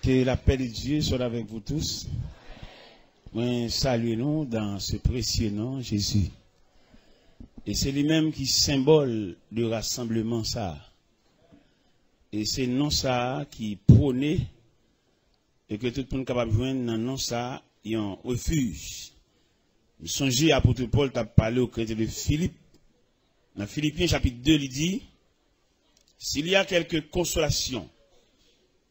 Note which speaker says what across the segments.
Speaker 1: Que la paix de Dieu soit avec vous tous. Saluez-nous dans ce précieux nom, Jésus. Et c'est lui-même qui symbole du rassemblement ça. Et c'est non ça qui prône et que tout le monde est capable de joindre dans non ça, il y a un refuge. Songez à l'apôtre Paul t'a parlé au chrétien de Philippe. Dans Philippiens chapitre 2, il dit, s'il y a quelque consolation,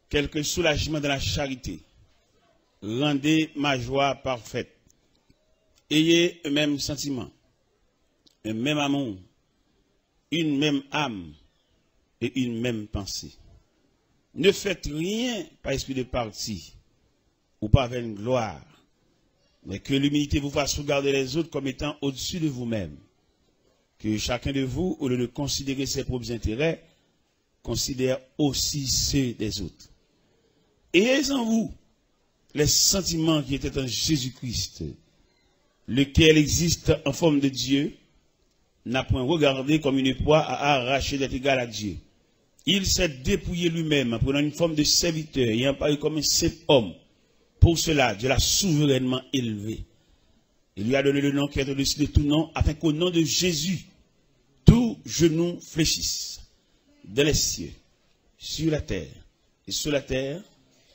Speaker 1: quelque soulagement dans la charité, rendez ma joie parfaite. Ayez un même sentiment, un même amour, une même âme et une même pensée. Ne faites rien par esprit de parti ou par vaine gloire, mais que l'humilité vous fasse regarder les autres comme étant au-dessus de vous-même. Que chacun de vous, au lieu de considérer ses propres intérêts, considère aussi ceux des autres. Ayez en vous les sentiments qui étaient en Jésus-Christ, lequel existe en forme de Dieu, n'a point regardé comme une proie à arracher d'être égal à Dieu. Il s'est dépouillé lui-même en prenant une forme de serviteur et en paru comme un simple homme. Pour cela, Dieu l'a souverainement élevé. Il lui a donné le nom qui est au-dessus de tout nom, afin qu'au nom de Jésus, tout genou fléchisse, dans les cieux, sur la terre et sous la terre,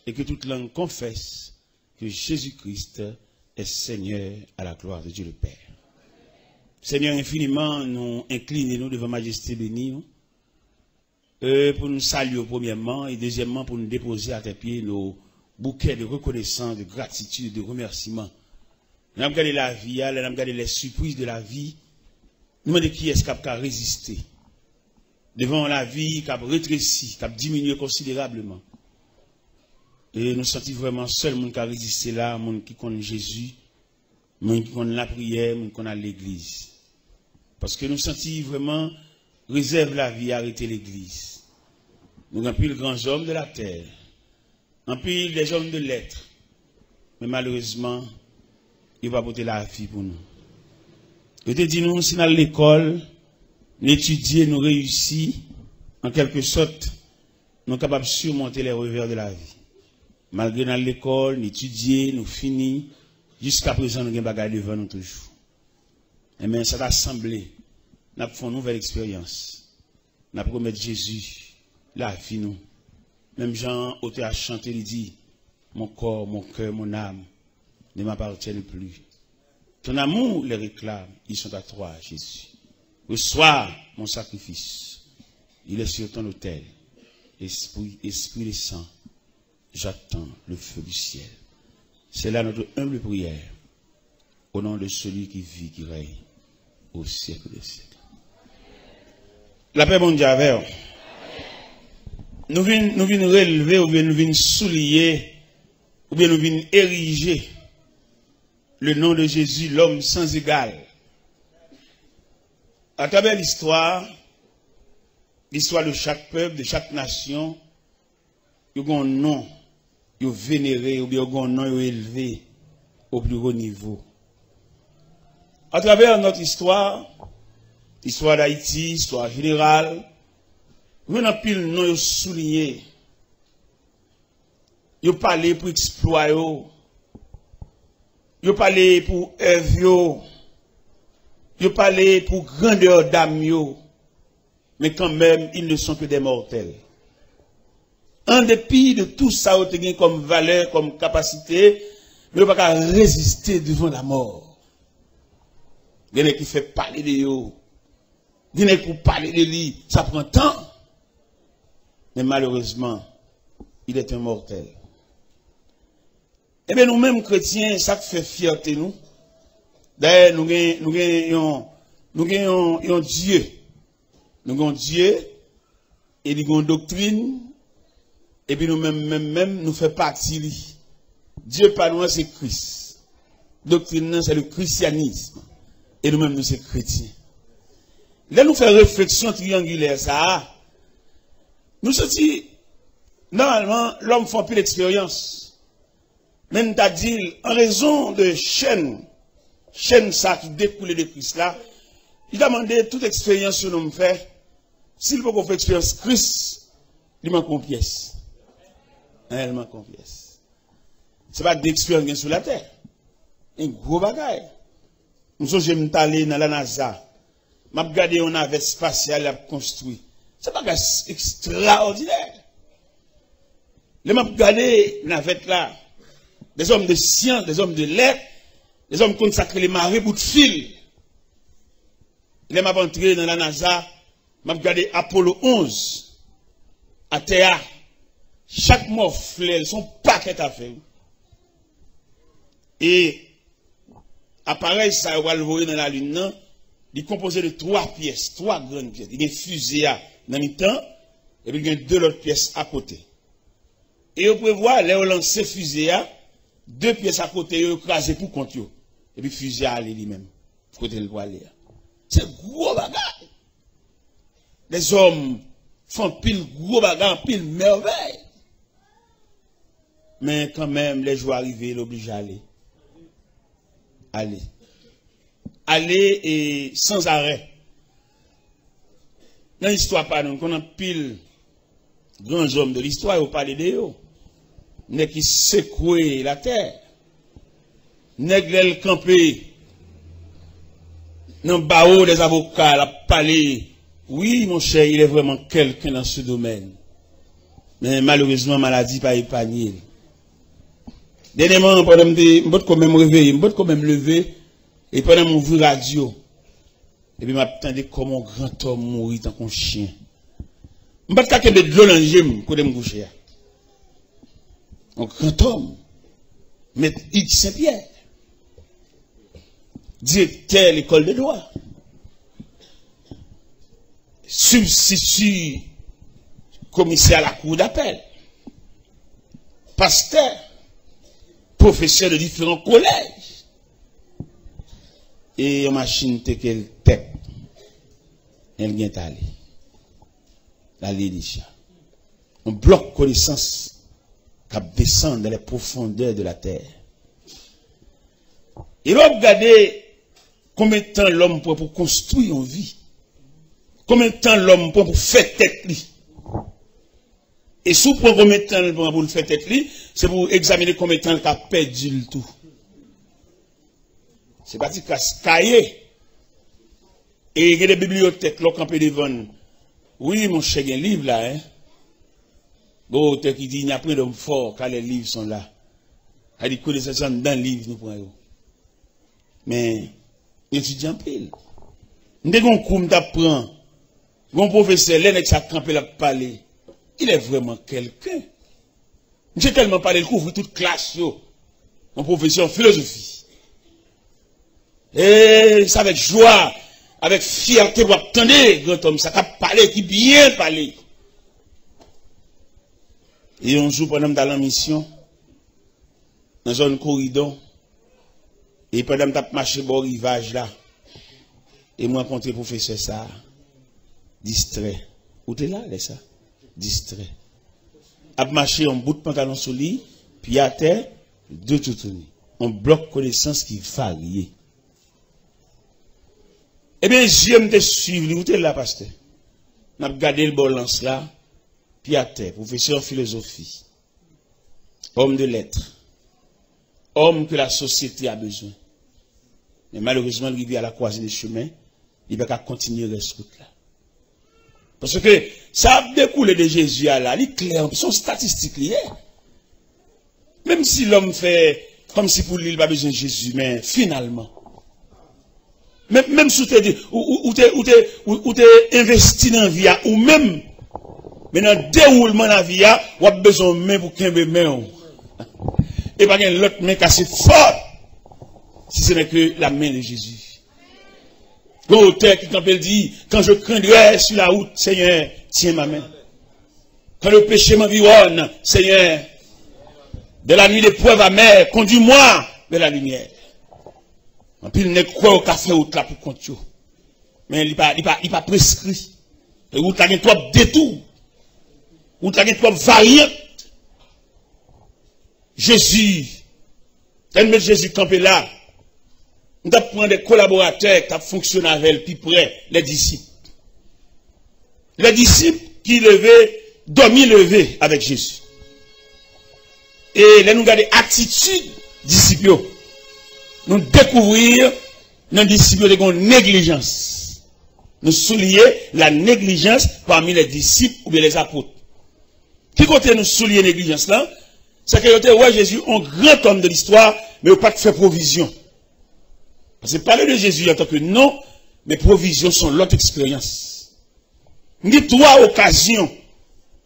Speaker 1: et que toute langue confesse que Jésus-Christ est Seigneur à la gloire de Dieu le Père. Seigneur, infiniment, nous inclinons devant Majesté bénie, pour nous saluer premièrement, et deuxièmement pour nous déposer à tes pieds nos bouquets de reconnaissance, de gratitude, de remerciement. Nous avons gardé la vie, nous avons gardé les surprises de la vie. Nous demandons qui est-ce qui a résisté devant la vie qui a rétréci, qui a diminué considérablement. Et nous sentons vraiment seul monde qui a résisté là, monde qui connaît Jésus, monde qui connaît la prière, monde qui connaît l'église. Parce que nous sentons vraiment réserve la vie, arrêter l'église. Nous avons pris les grands hommes de la terre, en pris les hommes de lettres, mais malheureusement, il va porter la vie pour nous. Je te dis, nous, si dans l'école, nous étudions, nous réussissons, en quelque sorte, nous sommes capables de surmonter les revers de la vie. Malgré dans l'école, nous étudions, nous finissons, jusqu'à présent, nous avons des bagages devant nous toujours. Et bien, ça t'a semblé, nous avons fait une nouvelle expérience. Nous avons promis Jésus, la vie nous. Même Jean, auteur a chanté, il dit, mon corps, mon cœur, mon âme ne m'appartiennent plus. Ton amour les réclame, ils sont à toi, Jésus. Reçois mon sacrifice. Il est sur ton autel. Esprit et sang, j'attends le feu du ciel. C'est là notre humble prière, au nom de celui qui vit, qui règne, au siècle des siècles. La paix mondiale avec vous. Nous venons relever, ou bien nous venons souligner, ou bien nous venons ériger le nom de Jésus, l'homme sans égal. À travers l'histoire de chaque peuple, de chaque nation, il y a un nom, il y a vénéré, ou bien il y a un nom élevé au plus haut niveau. À travers notre histoire, l'histoire d'Haïti, l'histoire générale, nous avons pile nom souligné. Ils parlé pour exploit, ils parlé pour œuvre, ils parlé pour grandeur d'âme, mais quand même, ils ne sont que des mortels. En dépit de tout ça, ils ont comme valeur, comme capacité, mais ils ne peuvent pas résister devant la mort. Il y en a qui fait parler de eux, il y en a qui parler de lui, ça prend temps. Mais malheureusement, il est un mortel. Eh bien, nous-mêmes chrétiens, ça fait fierté nous. D'ailleurs, nous avons Dieu. Nous avons Dieu, et nous avons doctrine, et puis nous-mêmes, nous faisons partie. Dieu par nous, c'est Christ. Doctrine, c'est le christianisme. Et nous-mêmes, nous sommes chrétiens. Là, nous faisons réflexion triangulaire, ça. Nous sommes dit, normalement, l'homme fait plus d'expérience. Même t'as dit, en raison de chaîne ça qui découle de Christ là, il a demandé toute expérience que nous fait. S'il faut qu'on fasse expérience Christ, il manque une pièce. Elle manque en pièces. C'est pas d'expérience sur la terre. Un gros bagage. Nous sommes allés dans la NASA. M'a regardé un navette spatial à construit. C'est pas extraordinaire. Les m'a regardé navette là. Des hommes de science, des hommes de lettres, des hommes consacrés les marées bout de fil. Les m'a entré dans la NASA, m'a regardé Apollo 11 à Terre. Chaque morphlet, son paquet à faire. Et appareil ça va le voir dans la lune, non? Il est composé de 3 pièces, 3 grandes pièces. Il y a une fusée dans le temps, et puis il y a 2 autres pièces à côté. Et vous pouvez voir, là, on lance ces fusées, 2 pièces à côté, on écrasé pour compte. Et puis fusée à aller lui-même. Côté le aller. C'est gros bagage. Les hommes font pile gros bagage, pile merveille. Mais quand même, les jours arrivés, ils l'obligent à aller. Aller et sans arrêt. Dans l'histoire, pardon, qu'on a pile grands hommes de l'histoire, on parle de eux. N'est qui secoué la terre. N'est qui campé. Dans le barreau des avocats, la palais. Oui, mon cher, il est vraiment quelqu'un dans ce domaine. Mais malheureusement, maladie pas épargnée. Dernièrement, pendant je peux quand même réveiller, je peux quand même lever, et pendant mon vu radio, et puis m'attendais comme un grand homme mourir tant qu'un chien. Je ne peux pas de l'eau dans le gym, pour me coucher. Un grand homme, maître Yves Saint-Pierre, directeur de l'école de droit, substitut commissaire à la cour d'appel, pasteur, professeur de différents collèges. Et une machine qu'elle tête, elle vient aller. La Lédicia. On bloque connaissance qui descend dans les profondeurs de la terre. Et là, regardez combien de temps l'homme prend pour construire une vie. Combien de temps l'homme prend pour faire tête lui. Et si vous prenez combien de temps pour le faire tête lui, c'est pour examiner combien de temps il a perdu le tout. C'est pas qu'il a cahier. Et il y a des bibliothèques là campées devant. Oui, mon cher, il y a un livre là, hein. Bon, auteur qui dit, il n'y a pas d'homme fort quand les livres sont là. Il dit, connaissance dans le livre, nous prenons. Mais, étudiant pile. Dès qu'on court, t'apprend. Mon professeur, l'un qui a campé la parler. Il est vraiment quelqu'un. J'ai tellement parlé, il couvre toute classe, yo. Mon professeur en philosophie. Et c'est avec joie, avec fierté, vous attendez, grand homme, ça a parlé, qui bien parlé. Et un jour, pendant dans la mission, dans un corridor, et pendant que je marché au rivage là, et moi, rencontré le professeur ça, distrait. Où t'es là, ça? Distrait. A marché en bout de pantalon sur lui, puis à terre, deux tourner. On bloque connaissance qui varie. Eh bien, j'aime te suivre, où t'es là, pasteur? On a regardé le balance là, puis à terre, professeur de philosophie, homme de lettres, homme que la société a besoin. Mais malheureusement, il vit à la croisée des chemins, il va continuer cette route-là. Parce que ça a découlé de Jésus à là, il est clair, son statistique liée. Même si l'homme fait comme si pour lui, il n'a pas besoin de Jésus, mais finalement, même si tu es investi dans la vie, ou même, mais dans le déroulement de la vie, tu as besoin de main pour qu'il y ait des mains. Et pas l'autre main cassée fort, si ce n'est que la main de Jésus. L'auteur qui quand elle dit, quand je craindrai sur la route, Seigneur, tiens ma main. Quand le péché m'environne, Seigneur, de la nuit d'épreuve amère, conduis-moi vers la lumière. En plus, il n'est quoi au café route là pour compter. Mais il n'est pas prescrit. Et route là, il y a trop détours. Route là, il y a trop variantes. Jésus, quand met Jésus campé là, on doit prendre des collaborateurs qui fonctionnent avec elle, puis près, les disciples. Les disciples qui levaient, dormi levé avec Jésus. Et là, nous regardons attitude disciples. Nous découvrir dans les disciples de négligence. Nous souligner la négligence parmi les disciples ou bien les apôtres. Qui côté nous souligner la négligence là? C'est que ouais, Jésus, un grand homme de l'histoire, mais il n'a pas fait provision. Parce que parler de Jésus en tant que non, mais provisions sont l'autre expérience. Ni trois occasions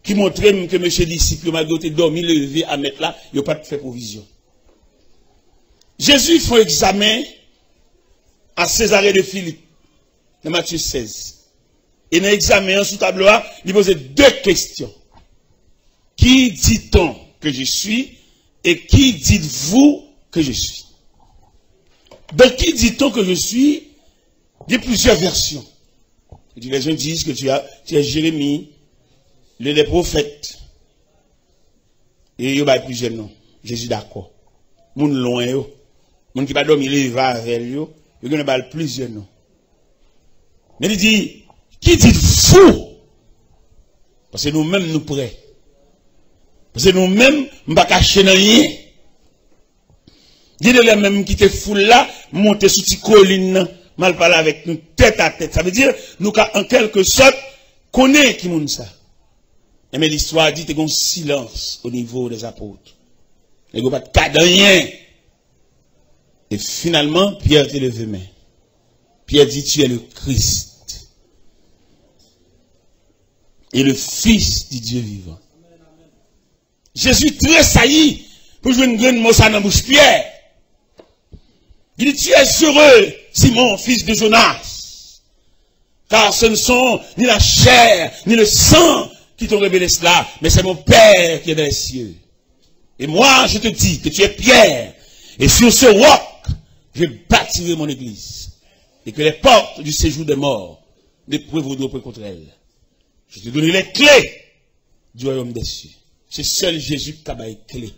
Speaker 1: qui montraient que M. disciple m'a doté dormi, levé à mettre là, il n'a pas fait provision. Jésus fait un examen à Césarée de Philippe, dans Matthieu 16. Et dans l'examen sous tableau, il posait deux questions. Qui dit-on que je suis et qui dites-vous que je suis? Donc, qui dit-on que je suis? Il y a plusieurs versions. Les gens disent que tu es Jérémie, les prophètes. Et il y a plusieurs noms. Jésus d'accord. Moun loin yo. Moun qui va dormir, il va avec yo. Il y a plusieurs noms. Mais il dit, qui dites-vous? Parce que nous-mêmes nous prêts. Parce que nous-mêmes, nous ne pas cacher rien. Dis-le les mêmes qui te foule là, monter sur cette colline, mal parler avec nous tête à tête. Ça veut dire, nous, en quelque sorte, connaît qui moun ça. Et mais l'histoire dit, qu'il y a un silence au niveau des apôtres. Il n'y a pas de cas de rien. Et finalement, Pierre te levé main. Pierre dit, tu es le Christ. Et le Fils du Dieu vivant. Jésus tressaillit pour jouer une grande mot dans la bouche Pierre. Il dit, tu es heureux, Simon, fils de Jonas. Car ce ne sont ni la chair, ni le sang qui t'ont révélé cela, mais c'est mon Père qui est dans les cieux. Et moi, je te dis que tu es Pierre, et sur ce roc, je bâtirai mon église. Et que les portes du séjour des morts ne prévaudront pas contre elle. Je te donnerai les clés du royaume des cieux. C'est seul Jésus qui a les clés.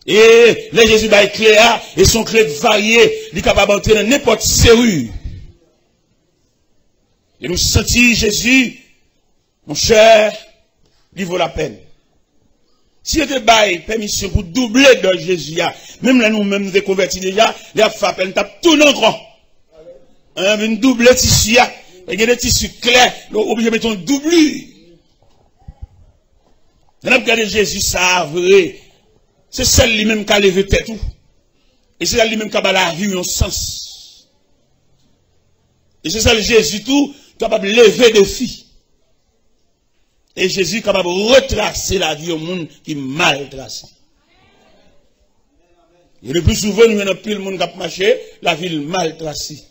Speaker 1: Et les Jésus a les clés, et son clé variées, il est capable d'entrer dans n'importe serrure. Et nous sentir Jésus, mon cher, il vaut la peine. Si vous avez permission pour doubler de Jésus, même là nous-mêmes nous convertis déjà, les frappes, nous tapons tout dans grand. Une double tissu, et il y a des tissus clairs, nous sommes obligés de mettre un doublure. Nous avons regardé Jésus, ça vrai. C'est celle lui-même qui a levé tête. Et c'est celle lui-même qui a la vie en sens. Et c'est celle Jésus tout capable de lever des filles. Et Jésus est capable de retracer la vie au monde qui est mal tracé. Et le plus souvent, nous avons plus le monde qui a marché, la ville mal tracée.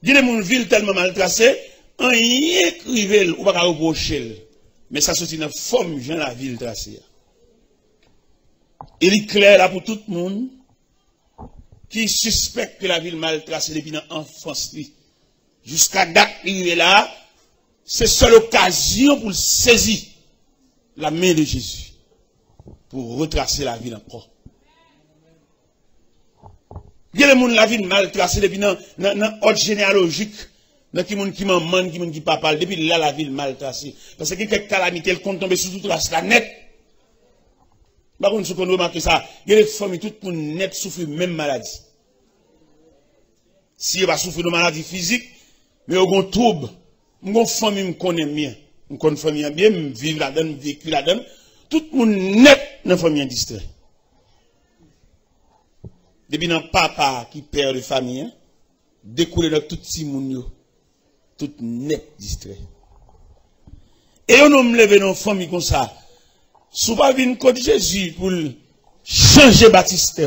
Speaker 1: Dis le monde ville tellement mal tracée, on y écrivait, ou pas reprocher. Mais ça sortit dans la forme de la ville tracée. Il est clair là pour tout le monde qui suspecte que la ville mal tracée depuis l'enfance. Jusqu'à date, il est là. C'est seule occasion pour saisir la main de Jésus. Pour retracer la ville encore. Il y a des gens la ville mal tracée depuis dans l'ordre généalogique. Dans qui monde qui maman, qui monde qui papa. Depuis là, la ville mal tracée. Parce que quelques calamités, elles comptent tomber sur toute la net. Par contre, ce qu'on remarque ça, il y a des familles, tout le monde net souffre de même maladie. Si il va souffrir de maladie physique, mais il y a un trouble. Mon famille me connaît bien. Je connais famille bien, je vis là-dedans, je vécu là-dedans. Tout le monde net dans la famille distrait. Depuis dans papa qui perd de famille, découle dans tout petit monde, tout net distrait. Et on me lève dans une famille comme ça. Si pas venir contre Jésus pour changer Baptiste.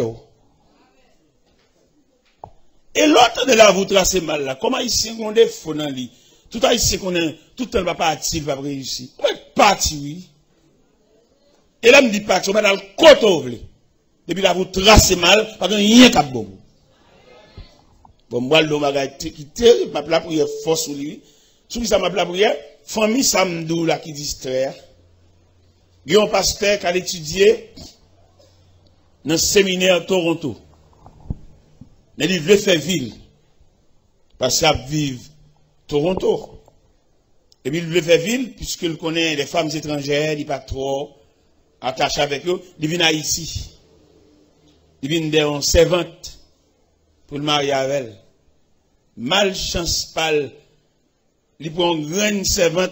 Speaker 1: Et l'autre de là, vous tracez mal là. Comment ici on a des faux dans lui? Tout ici qu'on est, tout le temps va partir, il va réussir. On est parti, oui. Et là, me dit pas, on va dans le côté. Depuis là, vous tracez mal, parce qu'il n'y a rien qu'à bon. Bon, moi, le bagage qui terrible, ma prière force sur lui. Sous ça, ma prière, famille Samdou là qui distrait. Il y a un pasteur qui a étudié dans le séminaire Toronto. Mais il veut faire ville. Parce qu'il vit Toronto. Et puis il veut faire ville, puisqu'il connaît les femmes étrangères, il n'est pas trop attaché avec eux, il vient ici. Il vient d'une servante pour le marier avec elle. Malchance pâle, il prend une grande servante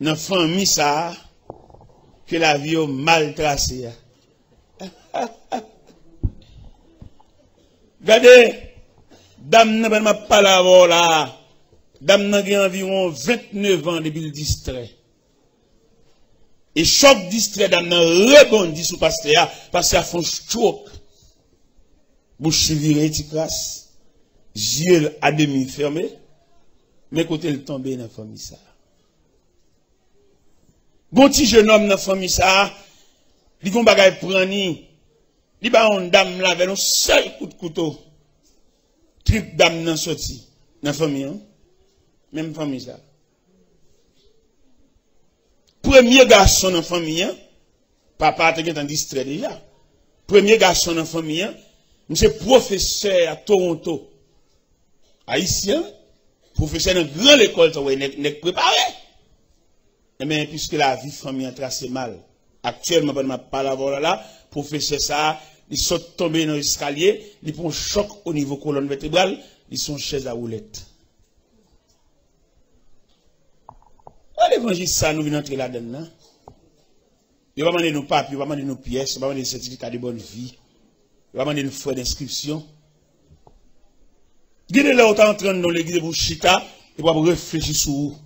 Speaker 1: dans la famille ça, que la vie est mal tracée. Regardez, dame n'a pas la voix là. Dame n'a environ 29 ans depuis le distrait. Et choc distrait, dame n'a rebondi sous pasteur, parce qu'elle fait un choc. Bouche virée, tu crasses. Yeux à demi fermés. Mais côté le tombé dans la famille ça. Bon petit jeune homme dans la famille ça, il gon bagay prani. Il ba on dame là avec un seul coup de couteau. Trip dame nan sorti dans la famille hein? Même famille ça. Premier garçon dans la famille hein? Papa était en distrait déjà. Premier garçon dans la famille hein? Monsieur professeur à Toronto. Haïtien, professeur dans grande école, n'est préparé. Mais puisque la vie famille a tracé mal, actuellement, je ne pas la là, professeur ça, il saute tomber dans l'escalier, il prend un choc au niveau colonne vertébrale, ils sont chaise à roulette. L'évangile, ça, nous venons entrer là-dedans. Il va demander nos papiers, il va demander nos pièces, il va demander des certificats de bonne vie, il va demander nos frais d'inscription. Guidez là, autant entrer dans l'église de Chita, et va réfléchir sur où.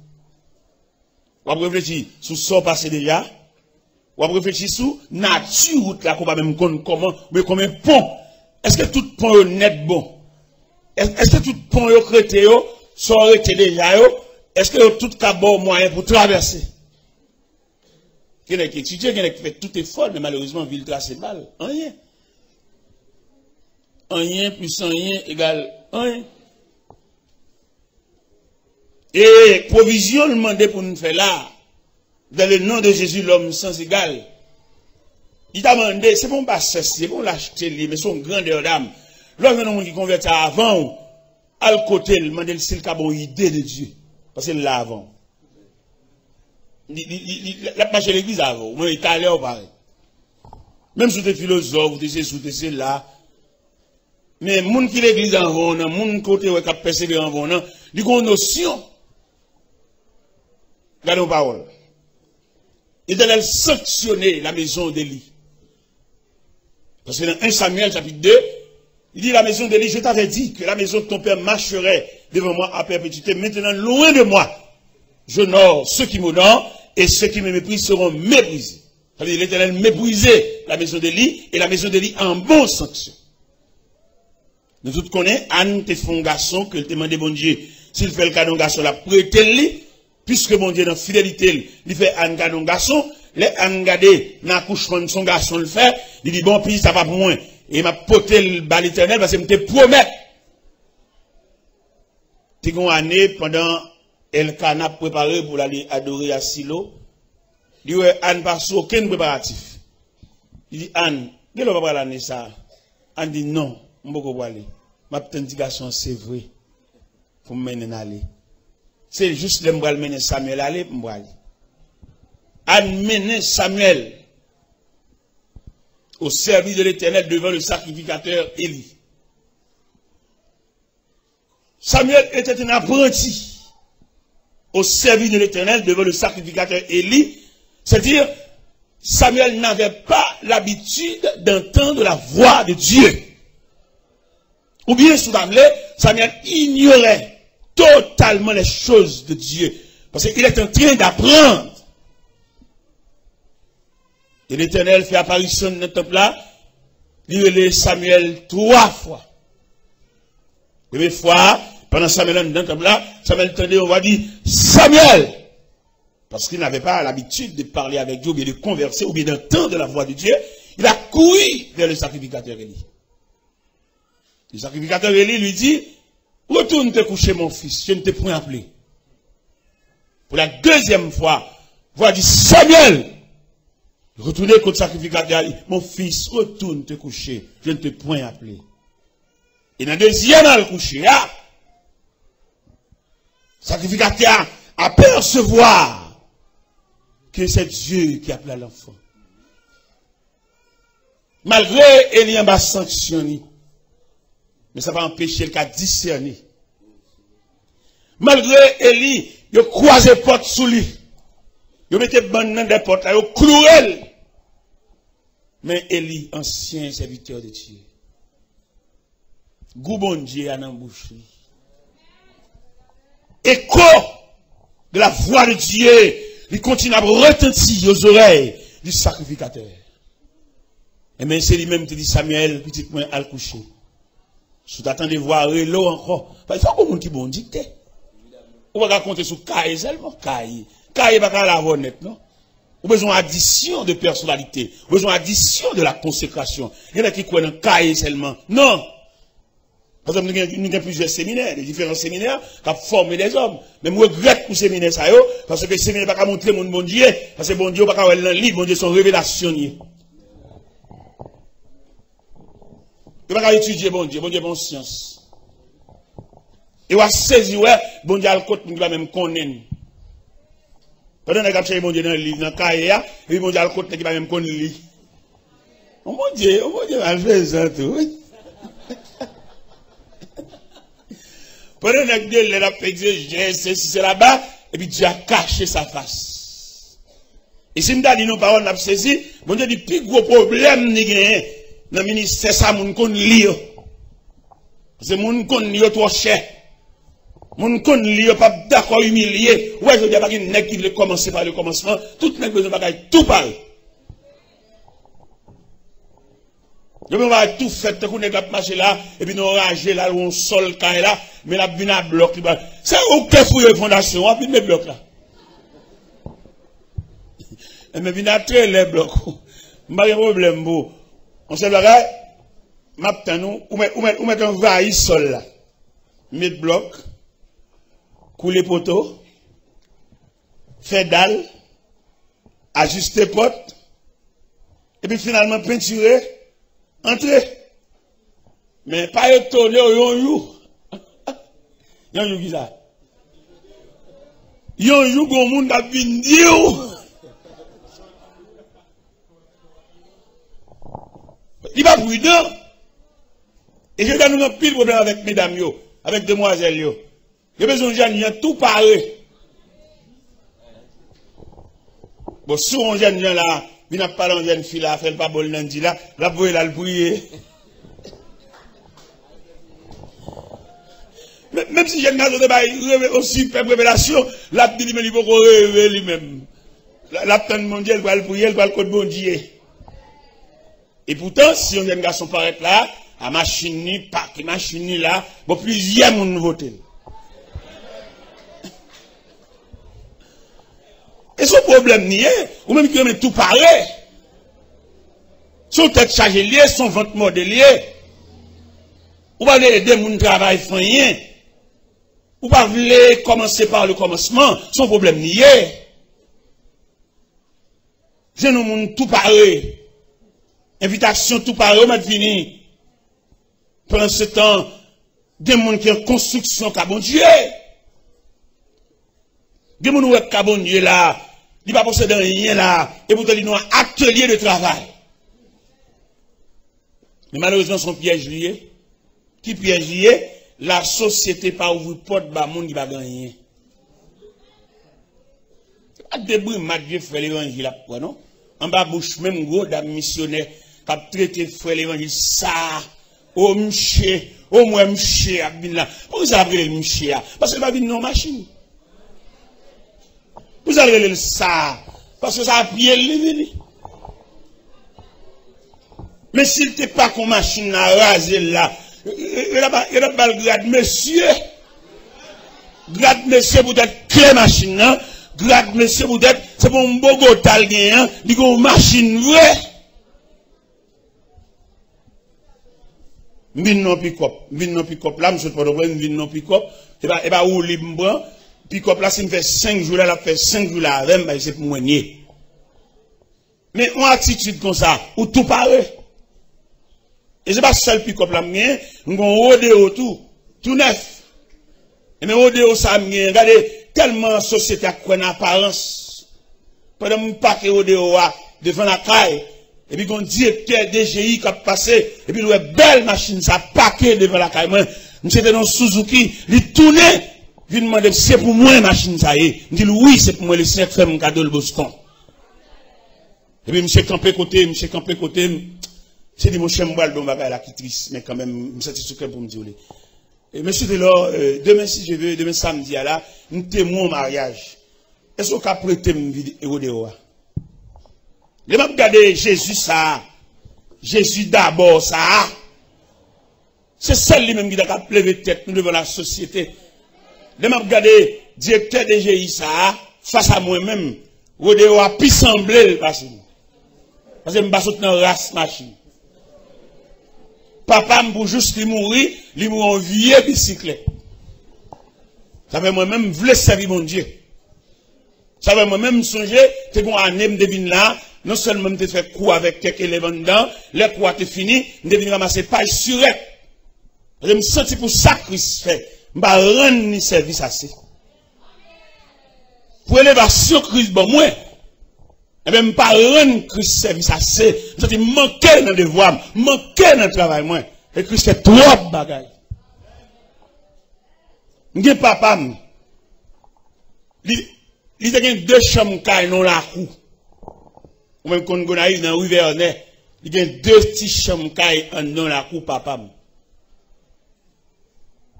Speaker 1: On va réfléchir sur ce qui passé déjà. On va réfléchir sur la nature, là, qu'on va même connaître comment, mais combien de pont. Est-ce que tout pont est net bon? Est-ce que tout pont est crété, sont arrêtés déjà, est-ce que tout cas bon moyen pour traverser? Quelqu'un qui étudie, quelqu'un qui fait tout effort, mais malheureusement, ville tracée mal. Rien. Rien plus rien égale rien. Et provision demandée pour nous faire là, dans le nom de Jésus, l'homme sans égal. Il t'a demandé, c'est bon pas c'est bon l'acheter, mais son grandeur d'âme. L'homme qui convertit avant, à le côté, il demande s'il a une idée de Dieu. Parce que là avant. Il a marché l'église avant, mais il est allé au pareil. Même si tu es philosophe, tu es sous, tu es là. Mais les gens qui l'église avant, les gens qui ont persévéré avant, ils ont une notion. Regardez nos paroles. Il a sanctionné la maison d'Élie. Parce que dans 1 Samuel chapitre 2, il dit la maison d'Élie, je t'avais dit que la maison de ton père marcherait devant moi à perpétuité. Maintenant, loin de moi, j'honore ceux qui m'honorent et ceux qui me méprisent seront méprisés. Ça veut dire l'Éternel méprisait la maison d'Élie et la maison d'Élie en bonne sanction. Nous tous connaissons, Anne te fait un garçon que te demande bon Dieu. S'il fait le cas d'un garçon, la prêtez-le. Puisque mon Dieu, dans fidélité, il fait un garçon, les Anne gardé, dans l'accouchement de son garçon le fait, il dit bon, puis ça va pour moi. Et il m'a poté le bal éternel parce qu'il me promet. Tu as une année pendant Elkana préparé pour aller adorer à Silo. Il dit Anne passe aucun préparatif. Il dit Anne, quel va pas l'année ça? Anne dit non, je ne peux pas aller. Ma petite garçon, c'est vrai. Faut me mener aller. C'est juste le m'bral mener Samuel aller, m'bral. Anne mener Samuel au service de l'Éternel devant le sacrificateur Élie. Samuel était un apprenti au service de l'Éternel devant le sacrificateur Élie. C'est-à-dire, Samuel n'avait pas l'habitude d'entendre la voix de Dieu. Ou bien, sous Samuel ignorait totalement les choses de Dieu. Parce qu'il est en train d'apprendre. Et l'Éternel fait apparition dans le temple là. Il relève Samuel 3 fois. Première fois, pendant Samuel dans le temple là, Samuel entendait, on va dire, Samuel! Parce qu'il n'avait pas l'habitude de parler avec Dieu, ou bien de converser, ou bien d'entendre la voix de Dieu. Il a couru vers le sacrificateur Élie. Le sacrificateur Élie lui dit, retourne te coucher mon fils, je ne t'ai point appelé. Pour la deuxième fois, voix dit Samuel, retournez contre le sacrificateur, mon fils, retourne te coucher, je ne t'ai point appelé. Et dans le deuxième à le coucher, le sacrificateur apercevoir que c'est Dieu qui appelle l'enfant. Malgré Eli en bas sanctionné, mais ça va empêcher le cas discerner. Malgré Eli, il a croisé porte sous lui. Il mettait ban dans des portes, il a cloué. Mais Eli, ancien serviteur de Dieu, goût bon Dieu a dans bouche. Écho de la voix de Dieu, il continue à retentir aux oreilles du sacrificateur. Et bien c'est lui-même qui dit Samuel, petit point à le coucher. Si tu attends de voir l'eau encore, il faut qu'on monte bon dicté. On va compter sur Kaye seulement. Kaye va pas la honnête, non? On a besoin d'addition de personnalité. On a besoin d'addition de la consécration. Il y en a qui croient dans Kaye seulement. Non. Par exemple, nous avons plusieurs séminaires, des différents séminaires qui ont formé des hommes. Mais je regrette pour ces séminaires, parce que les séminaires ne peuvent pas montrer mon bon Dieu, parce que bon Dieu ne peut pas avoir un livre, bon Dieu sont révélationniers. Il ne peut pas étudier bon Dieu bon science. Il va saisir, bon Dieu, le côté, il va même connaître. Pendant que vous avez bon Dieu dans le livre, dans le cahier, et puis bon Dieu, le côté, il va même connaître. Oh mon Dieu, mal fait ça tout. Pendant que Dieu l'a fait exercer, c'est là-bas, et puis Dieu a caché sa face. Et si nous avons dit nos paroles, nous avons saisi, bon Dieu dit, plus gros problème, nous avons dans le ministère, ça, moun kon li yo. C'est moun kon li yo trop cher. Moun kon li yo pas d'accord humilié. Ouais, je dis pas qu'il n'est qui veut commencer par le commencement. Tout n'est besoin de bagaille, tout parle. Je vais tout faire, tout n'est pas marché là, et puis nous rager là, où on sol caille là, mais la bine à bloc. C'est aucun fouille de fondation, on a plus de bloc là. Mais bine à très les blocs. Pas de problème, beau. On sait bagay, maintenant nous, ou met un vaï sol là. Mettre bloc, couler poteau, faire dalle, ajuster porte, et puis finalement peinturer, entrer. Mais pas étonner yon you. Yon you qui ça? Yon you gon moun da vin diou. Il va prudent. Et je donne un pile problème avec mesdames, avec demoiselles. Il y a besoin de gens tout paré. Bon, si on jeune là, il n'a pas de jeune fille là, fait pas bol lundi là, la bouille là, le briller. Même si jeune garçon de aussi fait révélation, la dit lui-même, il faut qu'on rêve lui-même. La peine mondiale, il va le briller, il va le code bon Dieu. Et pourtant, si on jeune garçon paraît là, à machine ni pas, qui machine ni là, bon, plusieurs moun votent. Et son problème n'y est, ou même qui met tout parler. Son tête chargée liée, son ventre modélié. Ou pas aider moun travail rien. Ou pas voulez commencer par le commencement, son problème n'y est. Je nous moun tout parler. Invitation tout pareil, on m'a fini. Pendant ce temps, des gens qui ont construction bon Dieu. Des gens qui ont bon Dieu là, ils ne possédent rien là, et pourtant ils ont un atelier de travail. Mais malheureusement, son piège lié. Qui piège lié? La société pas ouvrir porte ba monde qui va gagner. Pas de bruit, ma Dieu fait l'évangile là, non? En bas bouche même gros dame missionnaire qui a traité frère l'évangile ça au mché au moins mché a bin là pourquoi ça appelle le mché parce que va venir non machine vous allez le ça parce que ça a pied le mais s'il n'était pas qu'on machine à raser là il a pas le grade monsieur pour être clé machine là grade monsieur pour être c'est pour un bogo tal gagnant dit qu'on machine vraie Vin non pick-up là, monsieur Podobren, vin non pick-up, et bah, ou libre, pick-up là, si me fait 5 jours là, la fait 5 jours là, avec, bah, c'est pour moi nier. Mais, en attitude comme ça, ou tout paraît. Et c'est pas seul pick-up là, mais, nous avons rodéo tout neuf. Et mais rodéo ça, regardez, tellement société a quoi en apparence. Pendant mon paquet rodéo devant la caille, Et puis, un directeur DGI qui a passé, et puis, une belle machine, ça paquet devant la caille. Monsieur était dans Suzuki, il tournait, il demandait, c'est pour moi, machine, ça y est. Il dit, oui, c'est pour moi, le Seigneur fait mon cadeau, le Boston. Et puis, monsieur campé côté, c'est dit, mon chien m'boile dans ma la qui triste, mais quand même, je suis sûr pour me dire. Et monsieur Delors, demain, si je veux, demain samedi, là, nous témoin au mariage. Est-ce qu'on peut prêter une vidéo de roi? Les gens regardent Jésus, ça. Jésus d'abord, ça. C'est celle-là qui a levé tête nous devant la société. Les gens regardent directeur de GI, ça. Face à moi-même, Rodéo a pu sembler le passé. Parce que je suis dans la race machine. Papa, pour juste mourir en vieux bicyclette. Ça fait moi-même, je voulais servir mon Dieu. Ça fait moi-même songer, c'est qu'on a un devine là, non seulement je fait coup avec quelques éléments dedans, les coups étaient finis, je devine ramasser page sur elle. Je me sens pour ça que Christ fait. Je ne vais pas rendre service assez. Pour l'élévation Christ, bon, moi, je ne vais pas rendre Christ service assez. Je me manquer dans le devoir, manquer dans le travail, moi. Et Christ fait trop de bagailles. Je papa, il y a deux chambres dans la cour. Ou même quand on arrive dans la rue Vernet, il y a deux petits chambres dans la cour, papa.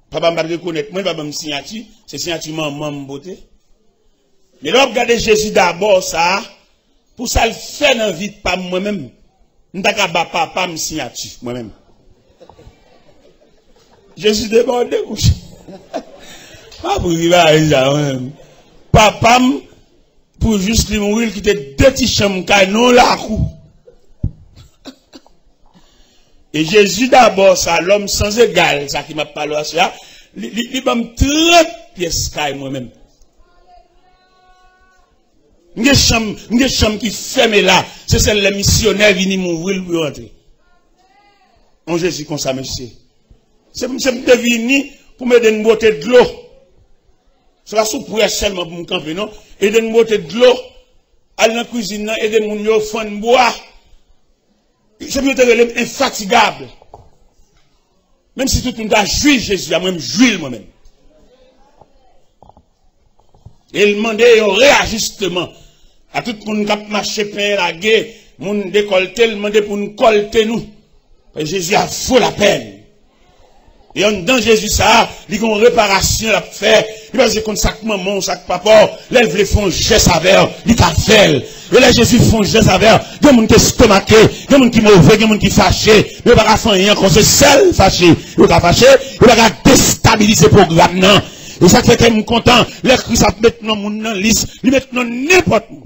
Speaker 1: Papa m'a reconnaître, moi, papa me signature, c'est signature maman beauté. Mais là, regardez Jésus d'abord, ça, pour ça le faire dans la vie de pas moi-même. Je ne sais pas papa me signature, moi-même. Jésus débordé, couché. Pas pour arriver à ça, moi-même. Papa, pour juste lui mourir, qui était deux petits chambres, non la cour. Et Jésus d'abord, ça, l'homme sans égal, ça qui m'a parlé à ça, il m'a 30 pièces moi-même. Il y a une chambre qui ferme là, c'est celle les missionnaires viennent m'ouvrir pour rentrer. En Jésus comme ça, monsieur. C'est devenu pour me donner une bouteille de l'eau. C'est la soupe seulement pour me camper, non? Et donner une bouteille de l'eau, aller dans la cuisine, aider mon yo fan bois. C'est peut-être infatigable. Même si tout le monde a joué Jésus, a même joué moi-même. Et il demandait un réajustement à tout le monde qui a marché pain la guerre, moun décolleté, il demandait pour nous colter nous. Et Jésus a fou la peine. Et en dans Jésus ça, il y a une réparation à faire. Il va dire comme ça que maman, ça que papa, lève les fonds, geste avec, il a fait. Et là Jésus font geste avec, il y a des gens qui stomaqué, il y a des gens qui mauvais, il y a des gens qui fâché, il va pas faire rien quand c'est seul fâché. Il va fâché, il va déstabiliser le programme non. Et ça fait que je suis content, les Christ a maintenant mon dans liste, il met dans n'importe où.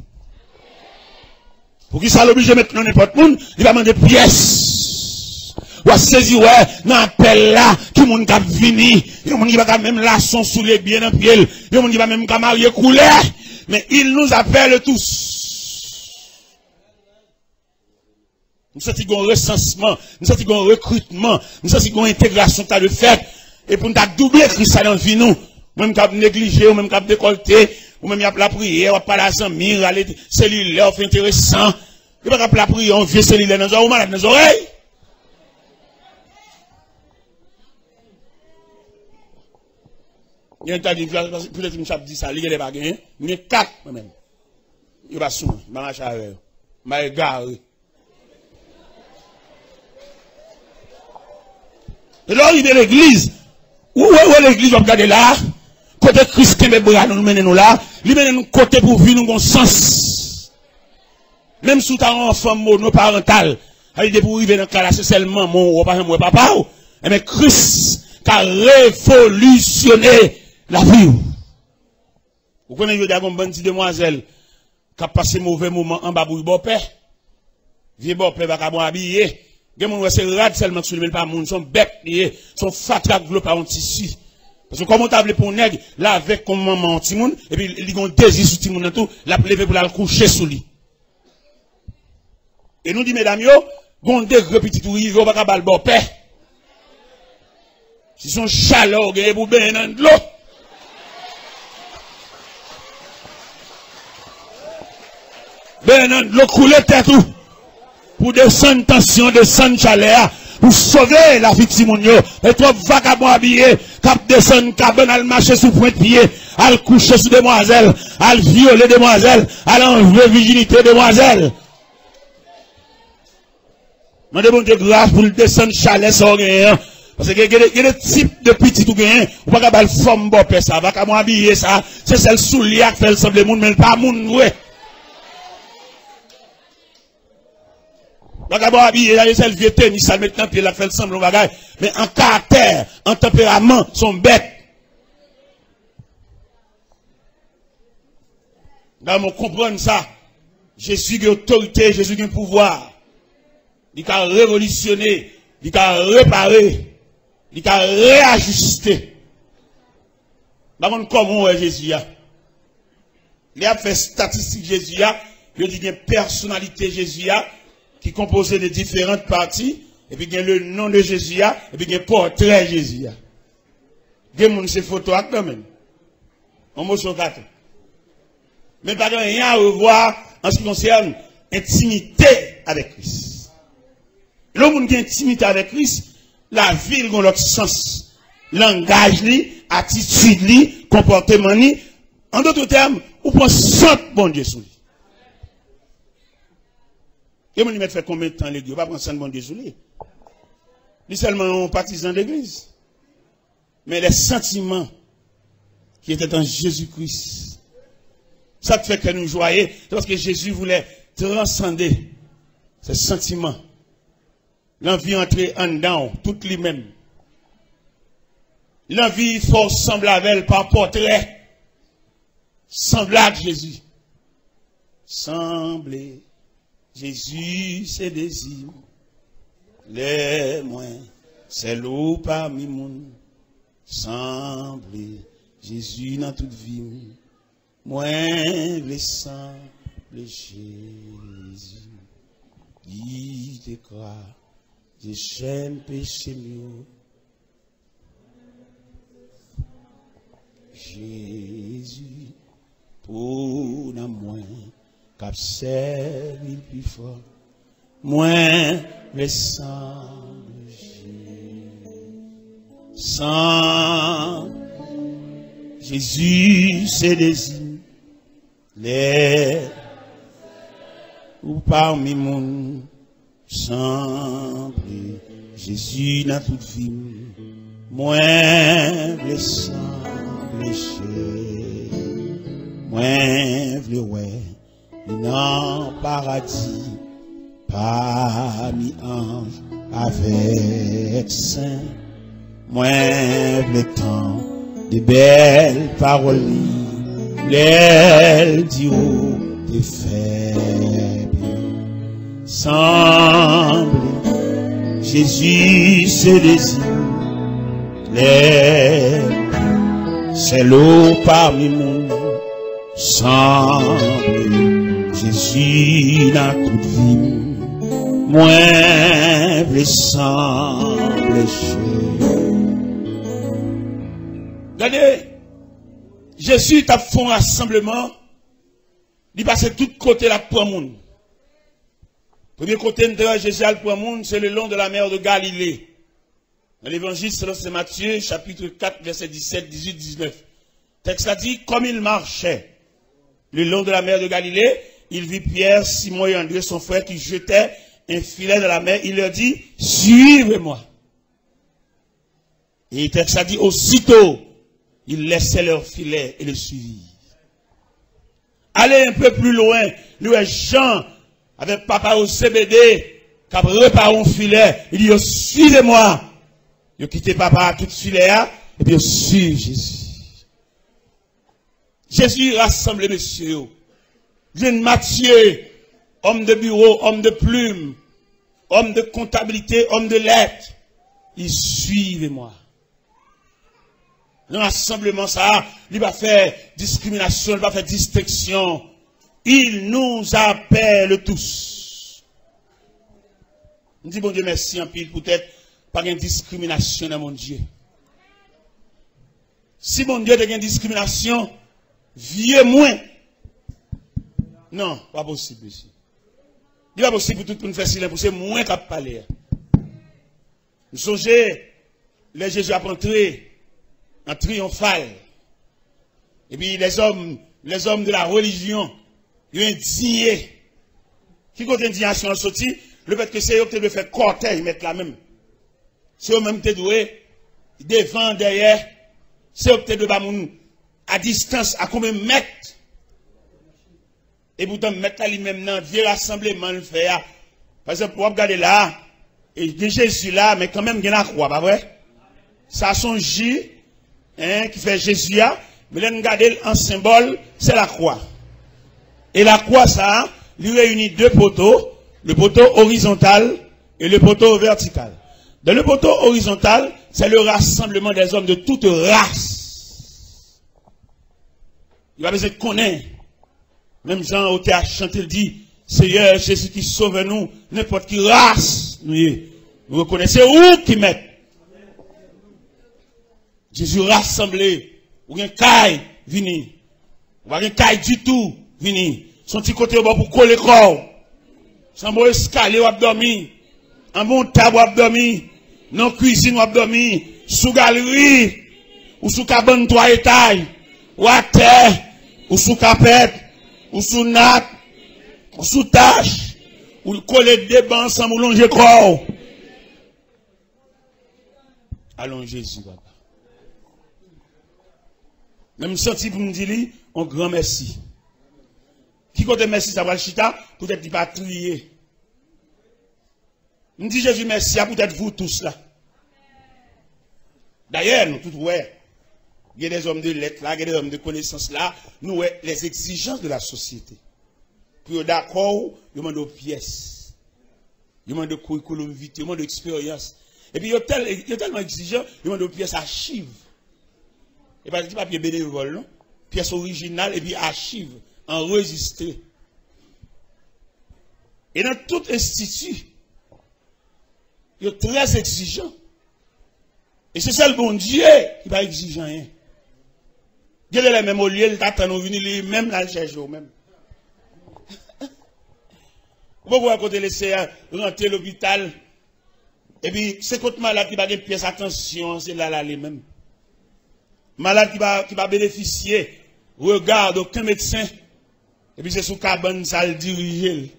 Speaker 1: Pour qu'il soit obligé de mettre dans n'importe où, il va demander pièces. Ou à saisir, ouais, dans l'appel là, qui moun kap vini, il y a moun qui va même laçon sous les biens dans pied, il y a moun qui va même marier couler, mais il nous appelle tous. Nous sommes un recensement, nous sommes un recrutement, nous sommes une intégration de fait, et pour nous doubler Christ dans la vie, nous, même cap négligé, ou même cap décolleté, ou même y a la prière, ou pas la zamir, aller cellulaire, fait intéressant, il va pas la prière, on vient cellulaire dans les oreilles, ou malade dans les oreilles. Il y a un dit, peut-être une chape dit ça, il y a des bagages, il y a 4 moi-même. Il va soumettre, il va marcher avec eux, il va égarer. Et là, il y a l'église. Où est l'église, on va regarder là, côté Christ qui nous mène nous là, il mène nous côté pour vivre nous sens. Même sous ta enfant monoparental, il dit pour vivre dans le cas là, c'est seulement mon papa, mais Christ qui a révolutionné la vie. Vous connaissez, je dis à une bonne petite demoiselle qui a passé mauvais moment en bas pour le beau-père. Vieux beau-père va pas habiller. Les gens c'est rad seulement sur le pas moun, son bec lié, son fatraque glo par un tissu. Parce que comment t'as pour nèg là avec comme maman petit moun et puis il gon désir sur petit moun tout, la lever pour la coucher sous lui. Et nous dit mesdames yo, gon degré petit tout rive pas ka beau-père. Si son chaleur gagne pour ben dans l'eau. Ben dans l'eau couler tête tout. pour descendre tension, descendre chaleur, pour sauver la victime. Et toi, vagabond habillé, cap descendre, cabane, al marcher sous point de pied, al coucher sous demoiselle, al violer demoiselle, al enlever virginité demoiselle. Je demande de grâce pour le descendre chaleur sans rien. Parce que il y a des types de petits tout gagnent, ou pas qu'à forme bon ça, va qu'à habiller ça, c'est celle sous lia qui fait sembler monde mais pas monde ouais. Va qu'à habiller là, c'est le vieux tennis ça maintenant puis la fait sembler bagage, mais en caractère, en tempérament, sont bêtes. Là on comprend ça. Jésus qui a autorité, Jésus qui a pouvoir. Il a révolutionné, il a réparé. Il a réajusté. Comment est Jésus? Il a fait statistique Jésus. Il a dit qu'il y a une personnalité Jésus qui est composée de différentes parties. Et puis il y a le nom de Jésus. Et puis il y a un portrait Jésus. Il y a ces photos quand même. On m'a sur quatre. Mais pas de rien à revoir en ce qui concerne intimité avec Christ. L'homme qui a intimité avec Christ, la vie dans l'autre sens. Langage, attitude, comportement. En d'autres termes, ou prend 100 bon Dieu sous lui. Et mon fait combien de temps l'église? Pas prendre 100 bon Dieu sous lui. Lui seulement un partisan d'église. Mais les sentiments qui étaient en Jésus-Christ. Ça fait que nous joyons. Parce que Jésus voulait transcender ces sentiments. L'envie entrer en dedans, toute lui-même. L'envie faut sembler avec elle par portrait. Semblable Jésus. Sembler Jésus, ses désirs. Les moins, c'est l'eau parmi moun. Sembler Jésus dans toute vie. Moins les sembler Jésus. Il te croit. Des chaînes péché mieux. Jésus, pour la moins, cap servi plus fort, moins le sang de Jésus. Sans Jésus, c'est désirs, les ou parmi mon semble Jésus dans toute vie, moins le semble moins le ouais, dans paradis, parmi anges avec saints, moins le temps des belles paroles, les diront des faibles. Semble Jésus se désire, c'est l'eau parmi nous. Semble Jésus dans toute vie, moins le semble Regardez, Jésus t'a fait un rassemblement, il passe de tous côtés là pour le monde. Premier côté de Jésus pour le monde, c'est le long de la mer de Galilée. Dans l'évangile selon Saint Matthieu, chapitre 4, verset 17, 18, 19. Le texte a dit, comme il marchait le long de la mer de Galilée, il vit Pierre, Simon et André, son frère, qui jetaient un filet dans la mer. Il leur dit, suivez-moi. Et le texte a dit, aussitôt, ils laissaient leur filet et le suivirent. Allez un peu plus loin, nous, Jean, avec papa au CBD, qui a réparé un filet, il dit, suivez-moi. Il a quitté papa tout filet, et puis il suit Jésus. Jésus rassemble messieurs. Jeune Matthieu, homme de bureau, homme de plume, homme de comptabilité, homme de lettres. Il suivez-moi. Dans l'assemblement, ça, il va faire discrimination, il va faire distinction. Il nous appelle tous. On dit, bon Dieu, merci en pile, peut-être, pas de discrimination dans mon Dieu. Si mon Dieu a une discrimination, vieux moins. Non, pas possible ici. Il va possible pour tout le monde faire silence, pour c'est moins qu'à parler. Nous songez, les Jésus a entré en triomphal. Et puis les hommes de la religion, ils ont indigné. Qui compte indignation en sorti? Le fait que c'est eux qui doivent faire cortège, mettre la même. C'est eux-mêmes qui doivent devant, derrière. C'est eux qui doivent à distance, à combien de mètres. Et pourtant, mettre là lui-même dans vieux rassemblement, le fait. Parce que pour regarder là, et il y a Jésus là, mais quand même, il y a la croix, pas vrai? Ça son J, hein, qui fait Jésus là, mais là, regardez en symbole, c'est la croix. Et la croix, ça, lui réunit deux poteaux, le poteau horizontal et le poteau vertical. Dans le poteau horizontal, c'est le rassemblement des hommes de toute race. Il va besoin de connaître. Même Jean au théâtre chanté, il dit, Seigneur Jésus qui sauve nous, n'importe qui race, vous reconnaissez où qui met. Jésus rassemblé, ou un caille, vini. Ou un caille du tout, vini. Son petit côté au bas pour coller le corps. Sans bon escalier ou abdomen. En bon table ou abdomen. Non cuisine ou abdomen. Sous galerie. Ou sous cabane 3 étages. Ou à terre. Ou sous capette. Ou sous natte. Ou sous tâche. Ou coller des bancs sans longer corps. Allons Jésus, papa. Même senti pour me dire, un grand merci. Qui compte merci, ça va le chita, peut-être qu'il va trier. Me dit Jésus merci, peut-être vous tous là. D'ailleurs, nous tous, ouais, il y a des hommes de lettres là, il y a des hommes de connaissances là, nous, ouais, les exigences de la société. Pour d'accord, il demande aux pièces. Il demande de curriculum vitae, il demande d'expérience. Et puis, il y a tellement exigeant, il demande aux pièces archives. Et pas du papier bénévole, non? Pièce originale et puis archive, enregistrée. Et dans tout institut, il est très exigeant. Et c'est ça le bon Dieu qui va exiger rien. Dieu est le même au lieu, il t'attend, nous venir lui-même là, le chercher au même. Vous à côté laisser rentrer l'hôpital. Et puis, c'est contre malade qui va avoir une pièce, attention, c'est là, les mêmes. Malade qui va bénéficier, regarde aucun médecin, et puis c'est sous cabane, ça le dirige.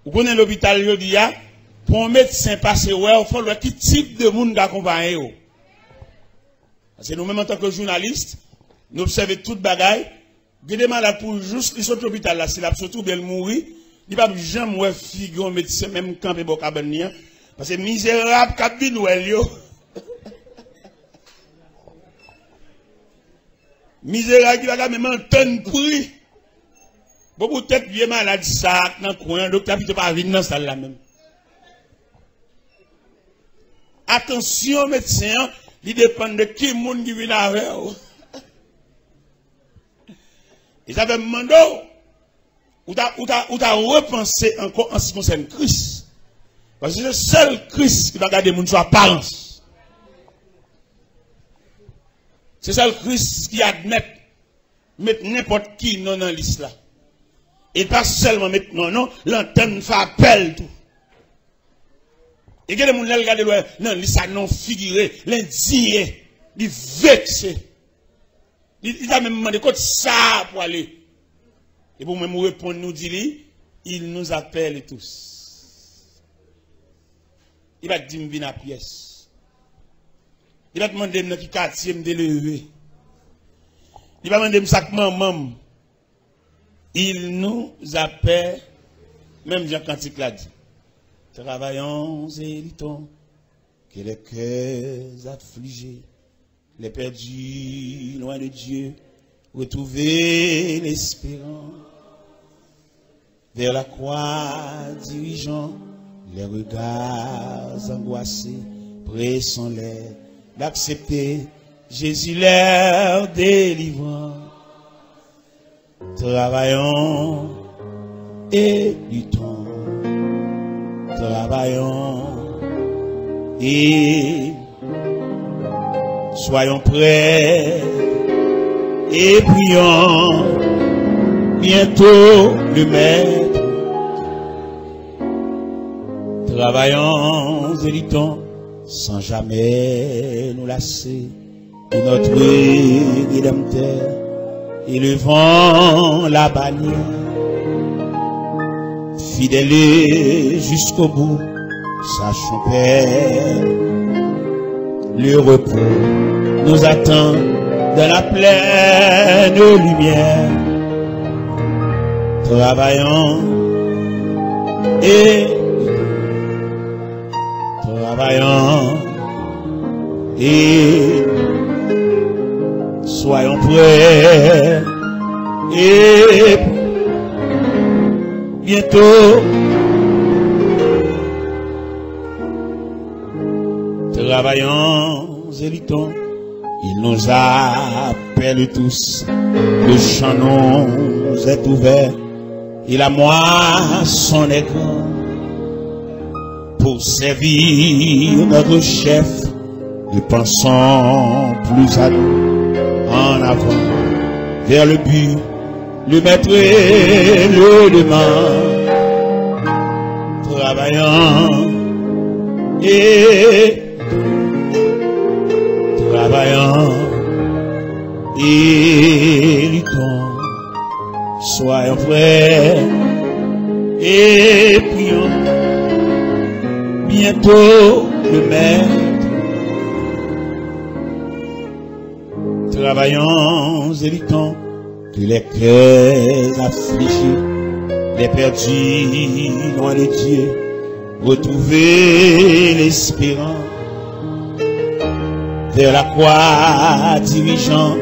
Speaker 1: Vous connaissez l'hôpital, je dis, pour un médecin passer, ouais, il faut quel type de monde d'accompagner. Parce que nous-mêmes, en tant que journalistes, nous observons toute bagaille, il y a des malades pour juste, ils sont à l'hôpital là, c'est là, surtout bien mourir, il n'y a pas jamais figure un médecin, même quand il y a cabane, parce que misérable, cabine, ouais, misérable qui va même un tonne prix. Beaucoup peut-être bien malade ça dans le coin, donc tu n'as pas venir dans ça là même. Attention médecin, il dépend de qui monde qui vient avec. Et ça fait demandé ou t'as repensé encore en ce qui concerne Christ. Parce que c'est le seul Christ qui va garder mon sur apparence. C'est ça le Christ qui admet mettre n'importe qui non dans l'islam. Et pas seulement mettre non, l'antenne fait appel tout. Et que les gens regardent non, l'islam non figuré, l'indigné, il vexé. Il a même demandé quoi ça pour aller. Et pour même répondre, nous dit, il nous appelle tous. Il va dire, viens à pièce. Il va demander dans quel quartier me lever. Il va demander ça que maman. Il nous appelle, même Jean Cantique l'a dit. Travaillons et luttons, que les cœurs affligés, les perdus loin de Dieu, retrouver l'espérance. Vers la croix dirigeant, les regards angoissés, pressons-les d'accepter Jésus leur délivrant. Travaillons et luttons, travaillons et soyons prêts et prions. Bientôt le Maître Travaillons et luttons sans jamais nous lasser. Et notre Rédempteur, élevant la bannière, fidèle jusqu'au bout, sachons Père, le repos nous attend dans la pleine lumière. Travaillons et soyons prêts et bientôt travaillons et luttons. Il nous appelle tous, le champ nous est ouvert et la moisson est grande. Pour servir notre chef, nous pensons plus à nous, en avant, vers le but, le maître et le demande. Travaillant et luttons, soyons frères et prions. Bientôt le maître, travaillons et luttons, tous les cœurs affligés, les perdus loin de Dieu, retrouver l'espérance, vers la croix dirigeant,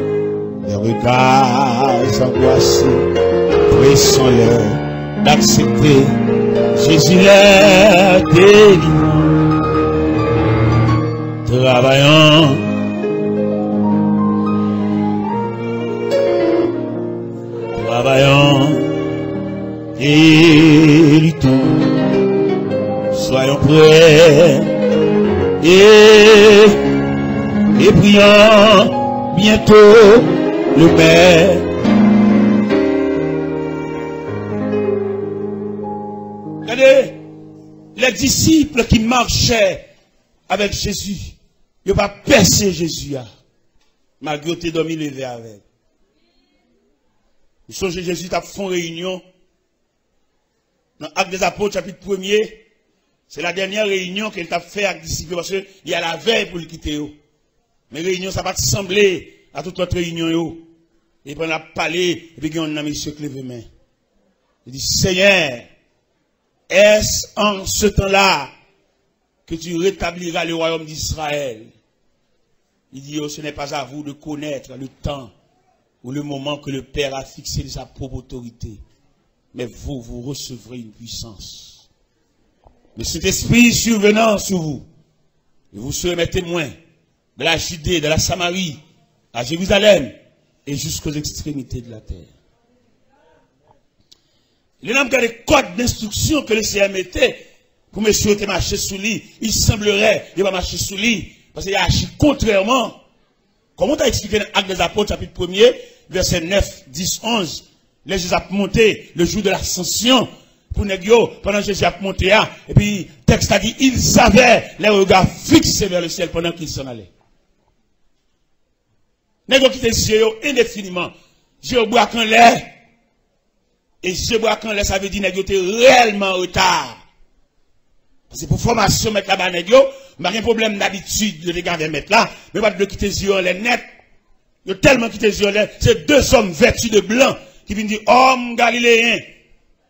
Speaker 1: les regards angoissés, pressons-leur d'accepter Jésus leur délivrant. Travaillons et luttons, soyons prêts et prions bientôt le Père. Regardez, les disciples qui marchaient avec Jésus, ils n'ont pas percé Jésus, malgré qu'ils dormi levé avec. Vous songez, Jésus a fait une réunion dans l'Acte des Apôtres, chapitre 1er. C'est la dernière réunion qu'il a fait avec les disciples, parce qu'il y a la veille pour le quitter. Mais réunion, ça va te sembler à toute autre réunion. Et puis on a parlé, et puis on a mis ce clé de main. Il dit, Seigneur, est-ce en ce temps-là que tu rétabliras le royaume d'Israël? Il dit, oh, ce n'est pas à vous de connaître le temps ou le moment que le Père a fixé de sa propre autorité. Mais vous, vous recevrez une puissance. Le Saint-Esprit survenant sur vous, et vous serez mes témoins de la Judée, de la Samarie, à Jérusalem, et jusqu'aux extrémités de la terre. Il y a des codes d'instruction que le Seigneur mettait pour monsieur te marcher sous lui. Il semblerait qu'il va marcher sous lui, parce qu'il a agi contrairement. Comment tu as expliqué dans l'Acte des Apôtres, chapitre 1er, verset 9, 10, 11, les Jésus a monté le jour de l'ascension, pour Négio, pendant que Jésus a monté, et puis, le texte a dit, ils avaient les regards fixés vers le ciel pendant qu'ils s'en allaient. Négio qui était yeux indéfiniment, yeux bois qu'en l'air, et yeux bois qu'en l'air, ça veut dire Négio était réellement en retard. Parce que pour formation, mettre là-bas, Négio, pas de problème d'habitude de regarder mettre là, mais pas de quitter les yeux en l'air net. Il y a tellement quitté les yeux en l'air, c'est deux hommes vêtus de blanc qui viennent dire, homme galiléen,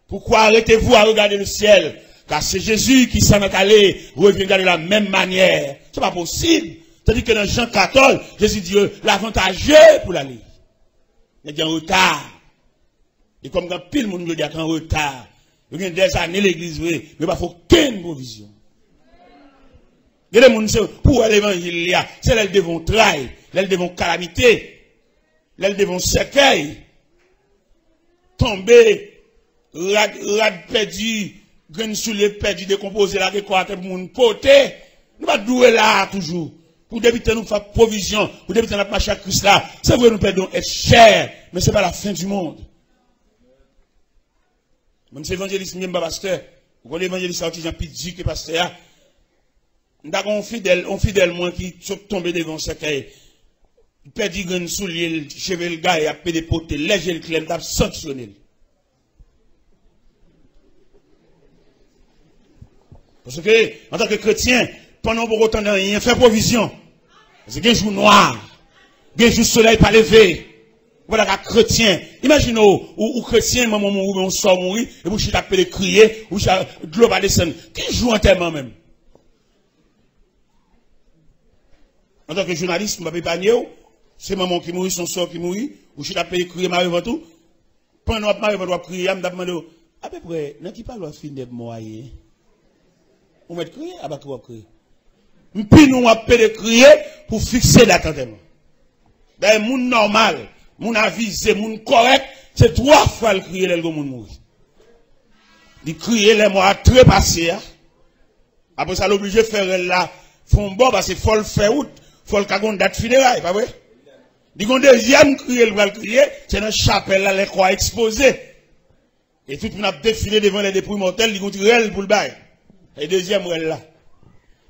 Speaker 1: pourquoi arrêtez-vous à regarder le ciel? Car c'est Jésus qui s'en est allé, revient de la même manière. C'est pas possible. C'est-à-dire que dans Jean 14, Jésus dit, l'avantageux pour l'aller. Il y a un retard. Et comme quand pile le monde dit qu'il y a un retard, il y a des années l'église, mais il n'y a pas aucune provision. Il y a des gens pour l'évangile, c'est là qu'ils devons trahir, là ils devons calamité, là ils devons cercueil, tomber, rad perdu, graine sous les perdu, décomposé là, quoi, tout le monde poté. Nous pas doué là toujours. Pour débiter nous faire provision, pour débiter notre marché à Christ là. C'est vrai, nous perdons être cher, mais c'est pas la fin du monde. Même si l'évangéliste n'est pas pasteur, Vous voyez l'évangéliste sorti Jean Pidji qui passe là. D'accord, on fidèle moi qui tombe devant ce cahier. Perdu grain soulier, cheveux le gars, et a pédé poté, léger le clem, t'a sanctionné. Parce que, en tant que chrétien, pendant pour autant de rien, fait provision. C'est qu'un jour noir, un jour soleil pas levé. Voilà qu'un chrétien. Imaginez, ou chrétien, maman mourir, on sort mourir, et vous chita pédé crier, ou chita de l'eau va descendre. Qui joue en tellement même? En tant que journaliste, je ne peux pas c'est maman qui mourit, son sort qui mourit, ou je suis crier, Marie avant tout. Pendant que Marie va crier, je me demande, à peu près, dans qui parle de fin de moyen? On va crier, à bas quoi crier? Puis nous, on va crier pour fixer l'attendement. D'ailleurs, moun normal, moun avisé, moun correct, c'est 3 fois le crier, le moun mourir. Il crier les mois très passés. Après ça, l'obligé de faire là, font bon, parce qu'il faut le faire out, faut le cagon date funérailles, pas vrai? Dit qu'on deuxième crier, le crier, c'est dans la chapelle là, les croix exposées. Et tout le monde a défilé devant les dépouilles mortelles, dit qu'on tire pour le bail. Et deuxième là.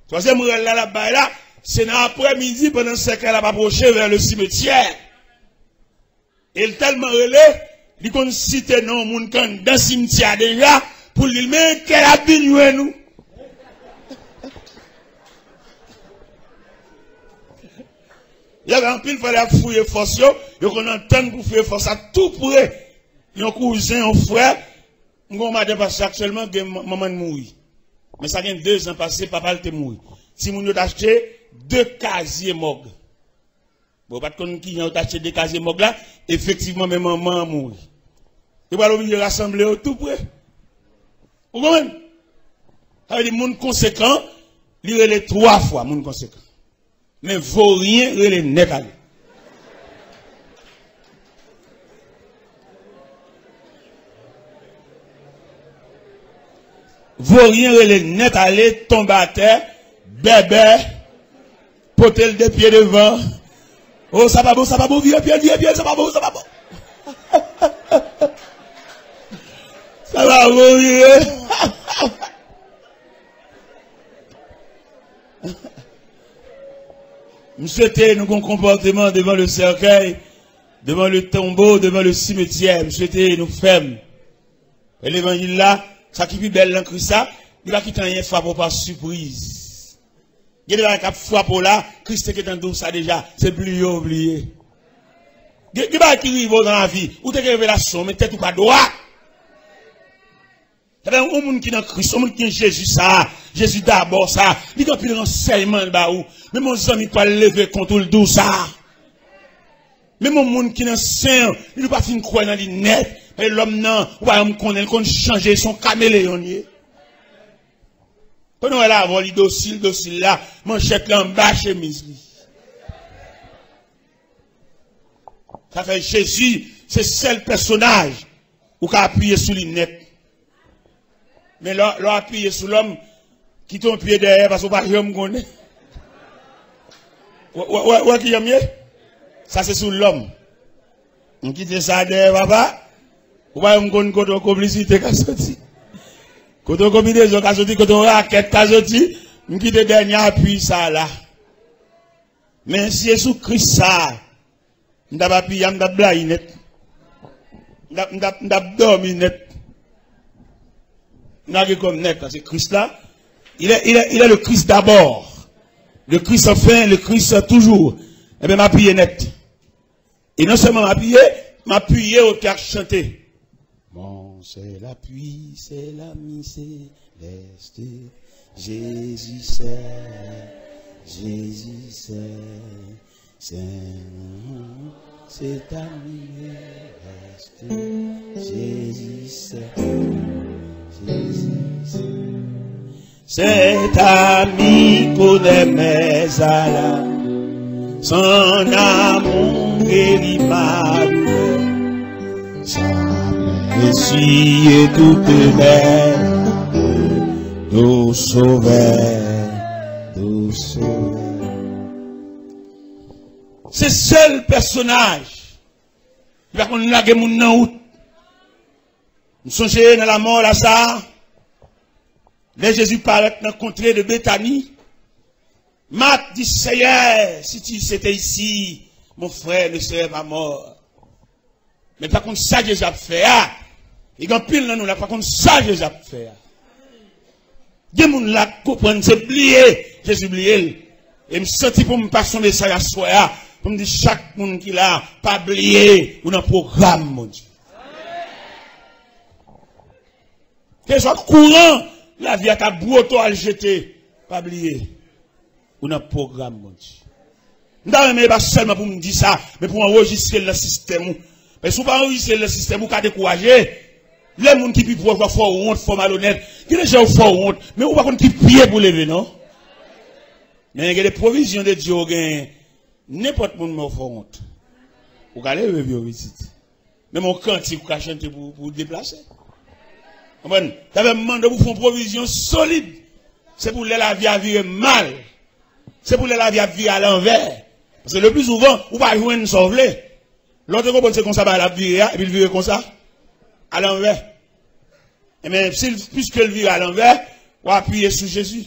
Speaker 1: Troisième là, la bail là, c'est dans l'après-midi, pendant ce qu'elle a approché vers le cimetière. Et il tellement relé, dit qu'on cite non, moun kan dans le cimetière déjà, pour lui, mais quel a bignou nous? Il y avait un pile, il fallait fouiller force, il qu'on entend pour fouiller force à tout près. Il y a un cousin, un frère, on m'a dépassé actuellement que maman mourit. Mais ça vient 2 ans passé, papa était mort. Si mon a acheté 2 casiers morgues. Bon, pas de qu'on qui a acheté 2 casiers morgues là, effectivement, même maman mourit. Et voilà, on va rassembler au tout près. Vous comprenez? Ça veut dire, mon conséquent, il est 3 fois, mon conséquent. Mais vaut rien, il est net à lui. Vaut rien, il est net à lui, tombe à terre, bébé, potel de pieds devant. Oh, ça va beau, vieux, ça va beau. Ça va beau, vieux. Nous souhaitons nous un comportement devant le cercueil, devant le tombeau, devant le cimetière. Nous souhaitons nous fermes. Et l'évangile là, ça qui est plus belle dans Christ, il va quitter rien frappe par surprise. Il y a des gens qui frappent là, Christ qui est dans ça déjà, c'est plus oublié. Il y a des gens qui arrivent dans la vie, ou t'es révélation, mais tête ou pas droit. Il y a des gens qui sont dans Christ, des gens qui sont Jésus ça, Jésus d'abord ça, il y a plus de renseignements là-bas. Mais mon ami pas lever contre le dos ça. Mais mon monde qui est dans saint, il ne pas fin croire dans les net. Et l'homme non, ou pas me connaît, qu'on changer son caméléon. Pendant elle a avoir les docile là, manchette là en bas chemise. Ça fait Jésus, c'est seul personnage où qu'a appuyé sur les net. Mais là appuyé sur l'homme qui tombe pied derrière parce qu'on pas jamais connaît. Ouais, qui y a mieux? Ça, c'est sur l'homme. On quitte ça derrière, papa. Ou pas, on connaît quand on complicité, qu'a sorti. Quand on combinaison, qu'a sorti, quand on raquette, qu'a sorti, on quitte dernier appui, ça, là. Mais si c'est sous Christ, ça, on n'a pas pu, on n'a pas net. On n'a pas dormi net. On n'a pas comme net, parce que Christ, là, il est le Christ d'abord. Le Christ enfin, le Christ toujours. Eh bien, m'appuyer net. Et non seulement m'appuyer au cœur chanté. Bon, c'est l'appui, c'est l'ami céleste. Jésus c'est ami céleste. Jésus cet ami connaît mes alas, son amour guérit ma douleur, sa essuie toutes mes nous sauveur. C'est seul personnage. Il va qu'on l'a mon nom. Nous songez dans la mort là ça. Les Jésus paraît dans le contrée de Béthanie. Marc dit, Seigneur, si tu étais ici, mon frère ne serait pas mort. Mais par contre, ça Jésus a fait. Il y a pile dans nous là, par contre, ça Jésus a fait. Des gens là comprennent, c'est oublié. Jésus oublié. Et me senti pour me passer son message à soi. Pour me dire, chaque monde qui l'a, pas oublié, ou dans le programme, mon Dieu. Que soit courant, la vie a ta bouton à le jeter. Pas oublier. Ou dans le programme, mon Dieu. Je ne sais pas seulement pour me dire ça, mais pour enregistrer le système. Mais si vous ne pas enregistrer le système, vous pouvez décourager. Les gens qui peuvent voir fort honte, fort malhonnête, qui les gens fort honte, mais vous ne pouvez pas qui prier pour lever, non? Mais il y a des provisions de Dieu, n'importe qui me fait honte. Vous allez lever visite. Mais mon cantique, vous chanter pour déplacer. Vous avez demandé pour faire une provision solide. C'est pour la vie à vivre mal. C'est pour la vie à vivre à l'envers. Parce que le plus souvent, vous ne pouvez pas sauver. L'autre compagnie, c'est comme ça, la vie, et puis il vit comme ça, à l'envers. Et bien, puisque le vit à l'envers, vous appuyez sur Jésus.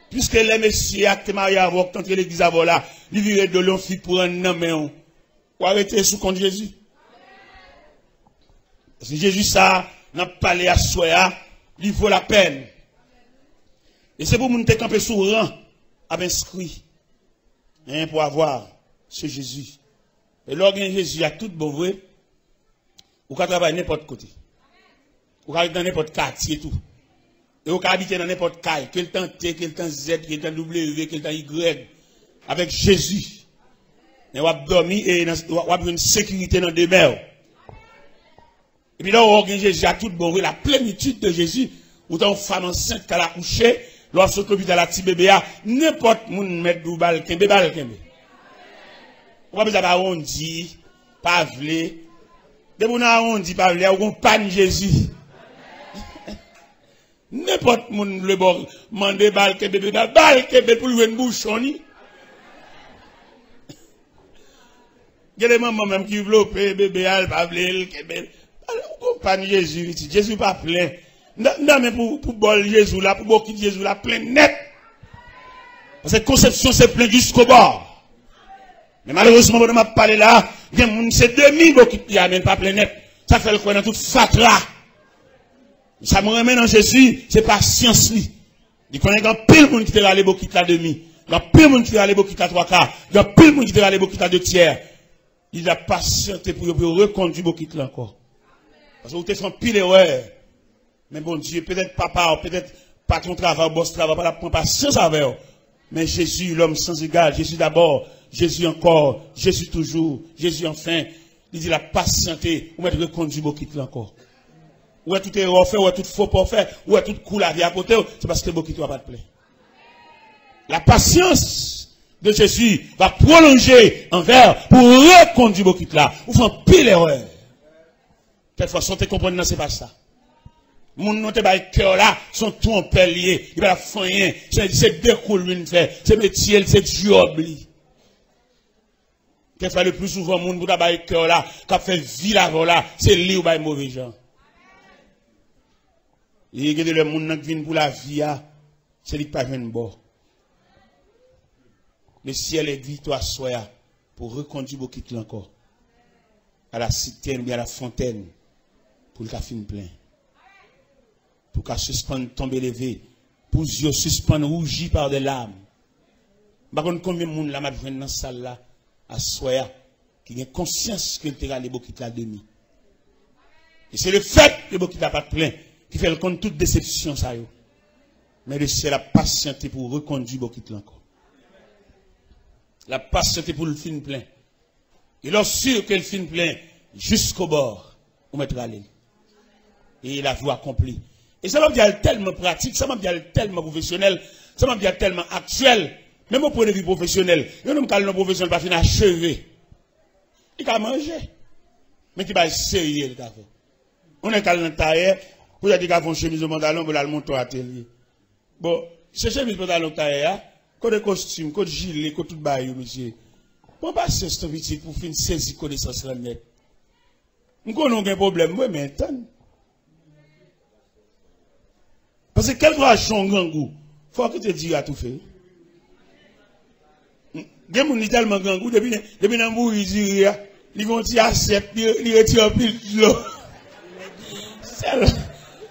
Speaker 1: Puisque les messieurs actes mariés avec, tant que l'église avant là, il vivait de l'on fit pour un homme, vous arrêtez sous contre Jésus. Parce que Jésus, ça, n'a pas parlé à soi, il vaut la peine. Et c'est pour nous camper sous rang, à inscrit, pour avoir ce Jésus. Et lorsque Jésus a tout bon vrai, vous pouvez travailler n'importe côté. Vous pouvez aller dans n'importe quartier et tout. Et vous pouvez habiter dans n'importe caille. Quel temps T, quel temps Z, quel temps W, quel temps Y. Avec Jésus. Et vous avez dormi et vous avez une sécurité dans des mers. Et puis là, vous avez Jésus a tout bon vrai, la plénitude de Jésus. Ou dans une femme enceinte qui a couché, lorsque vous avez la petite bébé, n'importe où mettre du bal, kembe. Vous avez on dit, pas vle. De vous on dit, pas vle, vous pas Jésus. N'importe où le bon, mande bal, kembe pour lui une bouchon. Il y a des mamans même qui veulent bébé, pas vle, kembe. Vous pas Jésus, Jésus pas plein. Non, mais pour bol Jésus là, pour beaucoup de Jésus là, plein net. Parce que conception c'est plein jusqu'au bord. Mais malheureusement, on m'a parlé là, c'est demi beaucoup qui amène pas plein net. Ça fait le coin dans toute fatra. Ça me remet dans Jésus, c'est pas science lui. Il connaît qu'il y a pile monde qui te râle beaucoup la demi. Il y a pile monde qui te râle beaucoup la trois quarts. Il y a pile monde qui te râle beaucoup la deux tiers. Il a patienté pour reconduire beaucoup là encore. Parce que vous te faites pile erreur. Mais bon Dieu, peut-être papa, peut-être pas ton travail, boss travail, pas la prendre patience avec eux. Mais Jésus, l'homme sans égal, Jésus d'abord, Jésus encore, Jésus toujours, Jésus enfin. Il dit la patienté, ou mettre reconduire beaucoup là encore. Ou est tout erreur fait, ou est tout faux pas fait, ou est tout cool la vie à côté, c'est parce que beaucoup ne va pas te plaire. La patience de Jésus va prolonger envers pour reconduire beaucoup là. Ou font pile erreur. Quelquefois, sans te comprendre, non, c'est pas ça. Mon nom te bail cœur là, sont tout en pelier, il va faire rien, c'est découle lui fait, c'est métier, c'est job li. Quelquefois le plus souvent mon bouda bail cœur là, qui fait vie là là, c'est lui ou bail mauvais gens. Il y a le monde qui vient pour la vie, c'est lui qui pas vient bon. Le ciel est victoire soit pour reconduire beaucoup encore à la citerne, bien à la fontaine, pour le café plein. Pour qu'à suspendre, tomber levé, pour yeux suspendre, rougir par des larmes. Par contre, combien de monde là m'a vu dans la salle là, à Soya, qui a conscience que le terrain est beaucoup la demi. Et c'est le fait que beaucoup n'a pas plein, qui fait le compte toute déception ça yo. Mais le ciel a patienté pour reconduire beaucoup encore. La patienté pour le fin plein. Et lorsque que le fin plein, jusqu'au bord, on mettra aller. Et la voie accomplie. Et ça m'a dit tellement pratique, ça m'a dit tellement professionnel, ça m'a dit tellement actuel, même au point de vue professionnel. Il y a un homme professionnel pas fini achevé. Il a mangé. Mais qui va sérieux le café. On est calme dans taille, pour dire qu'il a une chemise au pantalon, pour aller monter à l'atelier. Bon, ce chemise au pantalon taille, quand de costume, quand de gilet, quand tout bail, monsieur. Bon, pas c'est ce petit pour finir saisir connaissance là net. Nous connaissons un problème, moi, mais attends. Parce Parce que quel soit son grand goût, faut que tu te dises à tout fait. Des gens qui tellement grand goût, depuis dans mourir, ils vont tirer assiette, ils retirent pile de l'eau.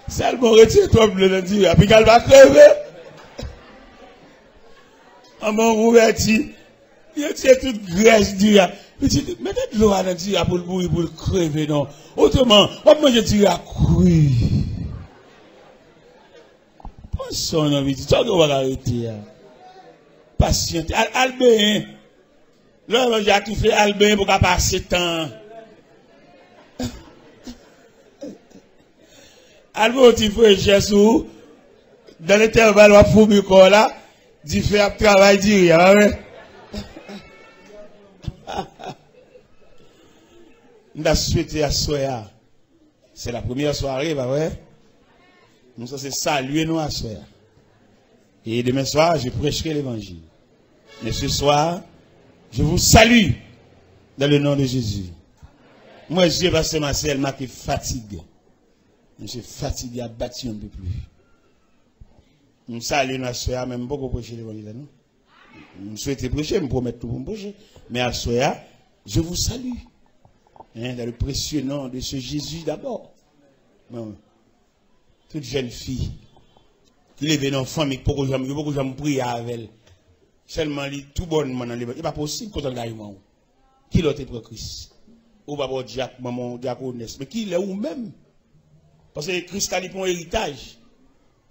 Speaker 1: C'est le bon retire trop bleu dans le puis qu'elle va crever. En bon rouverti, il retire toute graisse du ya. Mettez de l'eau à l'intérieur pour le bouillir, pour le crever, non. Autrement, on va manger du ya cru. Pensons, non, vite, ça on va arrêter. Patiente. Albin. Là, j'ai tout fait Albin pour qu'à passer temps. Albin, tu fais Jésus. Dans l'intervalle, on va fouiller là. Tu fais un travail d'y aller. On a souhaité à Soya. C'est la première soirée, bah ouais. Nous, ça c'est saluer nous à Soya. Et demain soir, je prêcherai l'évangile. Mais ce soir, je vous salue dans le nom de Jésus. Moi, je pasteur Marcel, m'a été fatigué. Je suis fatigué, abattu un peu plus. Nous saluons à Soya, même beaucoup prêcher l'évangile, non? Nous souhaitons prêcher, nous promettons tout pour me prêcher. Mais à Soya, je vous salue. Hein, dans le précieux nom de ce Jésus d'abord. Bon. Toute jeune fille qui lève dans famille, beaucoup de gens prient avec elle. Seulement, tout bonnement dans les. Il n'est pas possible qu'on t'en aille. Qui l'autre est pour Christ? Ou pas pour Jacques, maman, diaconesse. Mais qui l'est ou même? Parce que Christ a dit pour un héritage.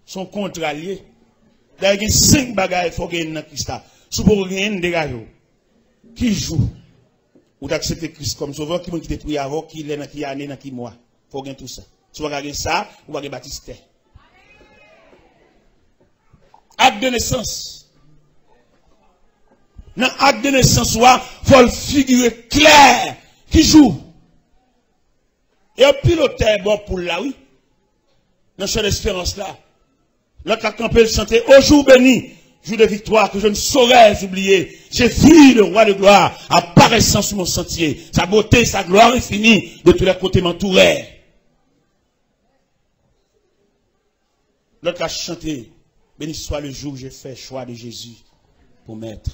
Speaker 1: Son contrat lié. D'ailleurs, il y a 5 bagages qu'il faut gagner dans Christ. Si vous rien dégager. Qui joue? Ou d'accepter Christ comme sauveur, qui te prie avant, qui l'est dans qui année, dans qui mois. Il faut gagner tout ça. Si vous regardez ça, vous va gagner baptiste. Acte de naissance. Dans l'acte de naissance, il faut le figurer clair. Qui joue? Et un piloteur bon pour là, oui. Dans cette espérance là. L'autre a campé le chanter au jour béni, jour de victoire que je ne saurais oublier. J'ai vu le roi de gloire apparaissant sur mon sentier. Sa beauté, sa gloire infinie de tous les côtés m'entouraient. L'autre a chanté, béni soit le jour où j'ai fait choix de Jésus pour m'être.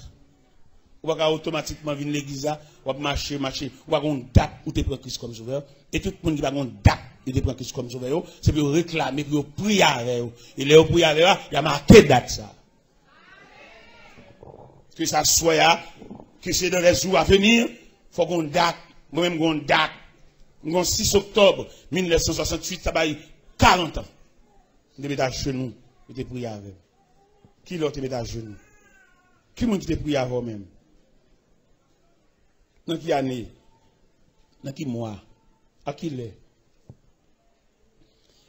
Speaker 1: Ou va automatiquement venir l'église, ou va marcher, ou va avoir une date où tu prends Christ comme sauveur. Et tout le monde qui va avoir une date où tu prends Christ comme sauveur, c'est pour réclamer, pour prier avec eux. Et là, prier avec eux, il y a marqué date ça. Que ça soit, que c'est dans les jours à venir, il faut qu'on date, moi-même qu'on date. Le 6 octobre 1968, ça va y 40 ans. De mettre à genoux, et de prier avec eux. Qui l'autre met à genoux? Qui monde qui te prie avant même? Dans qui année? Dans qui mois? À qui l'est?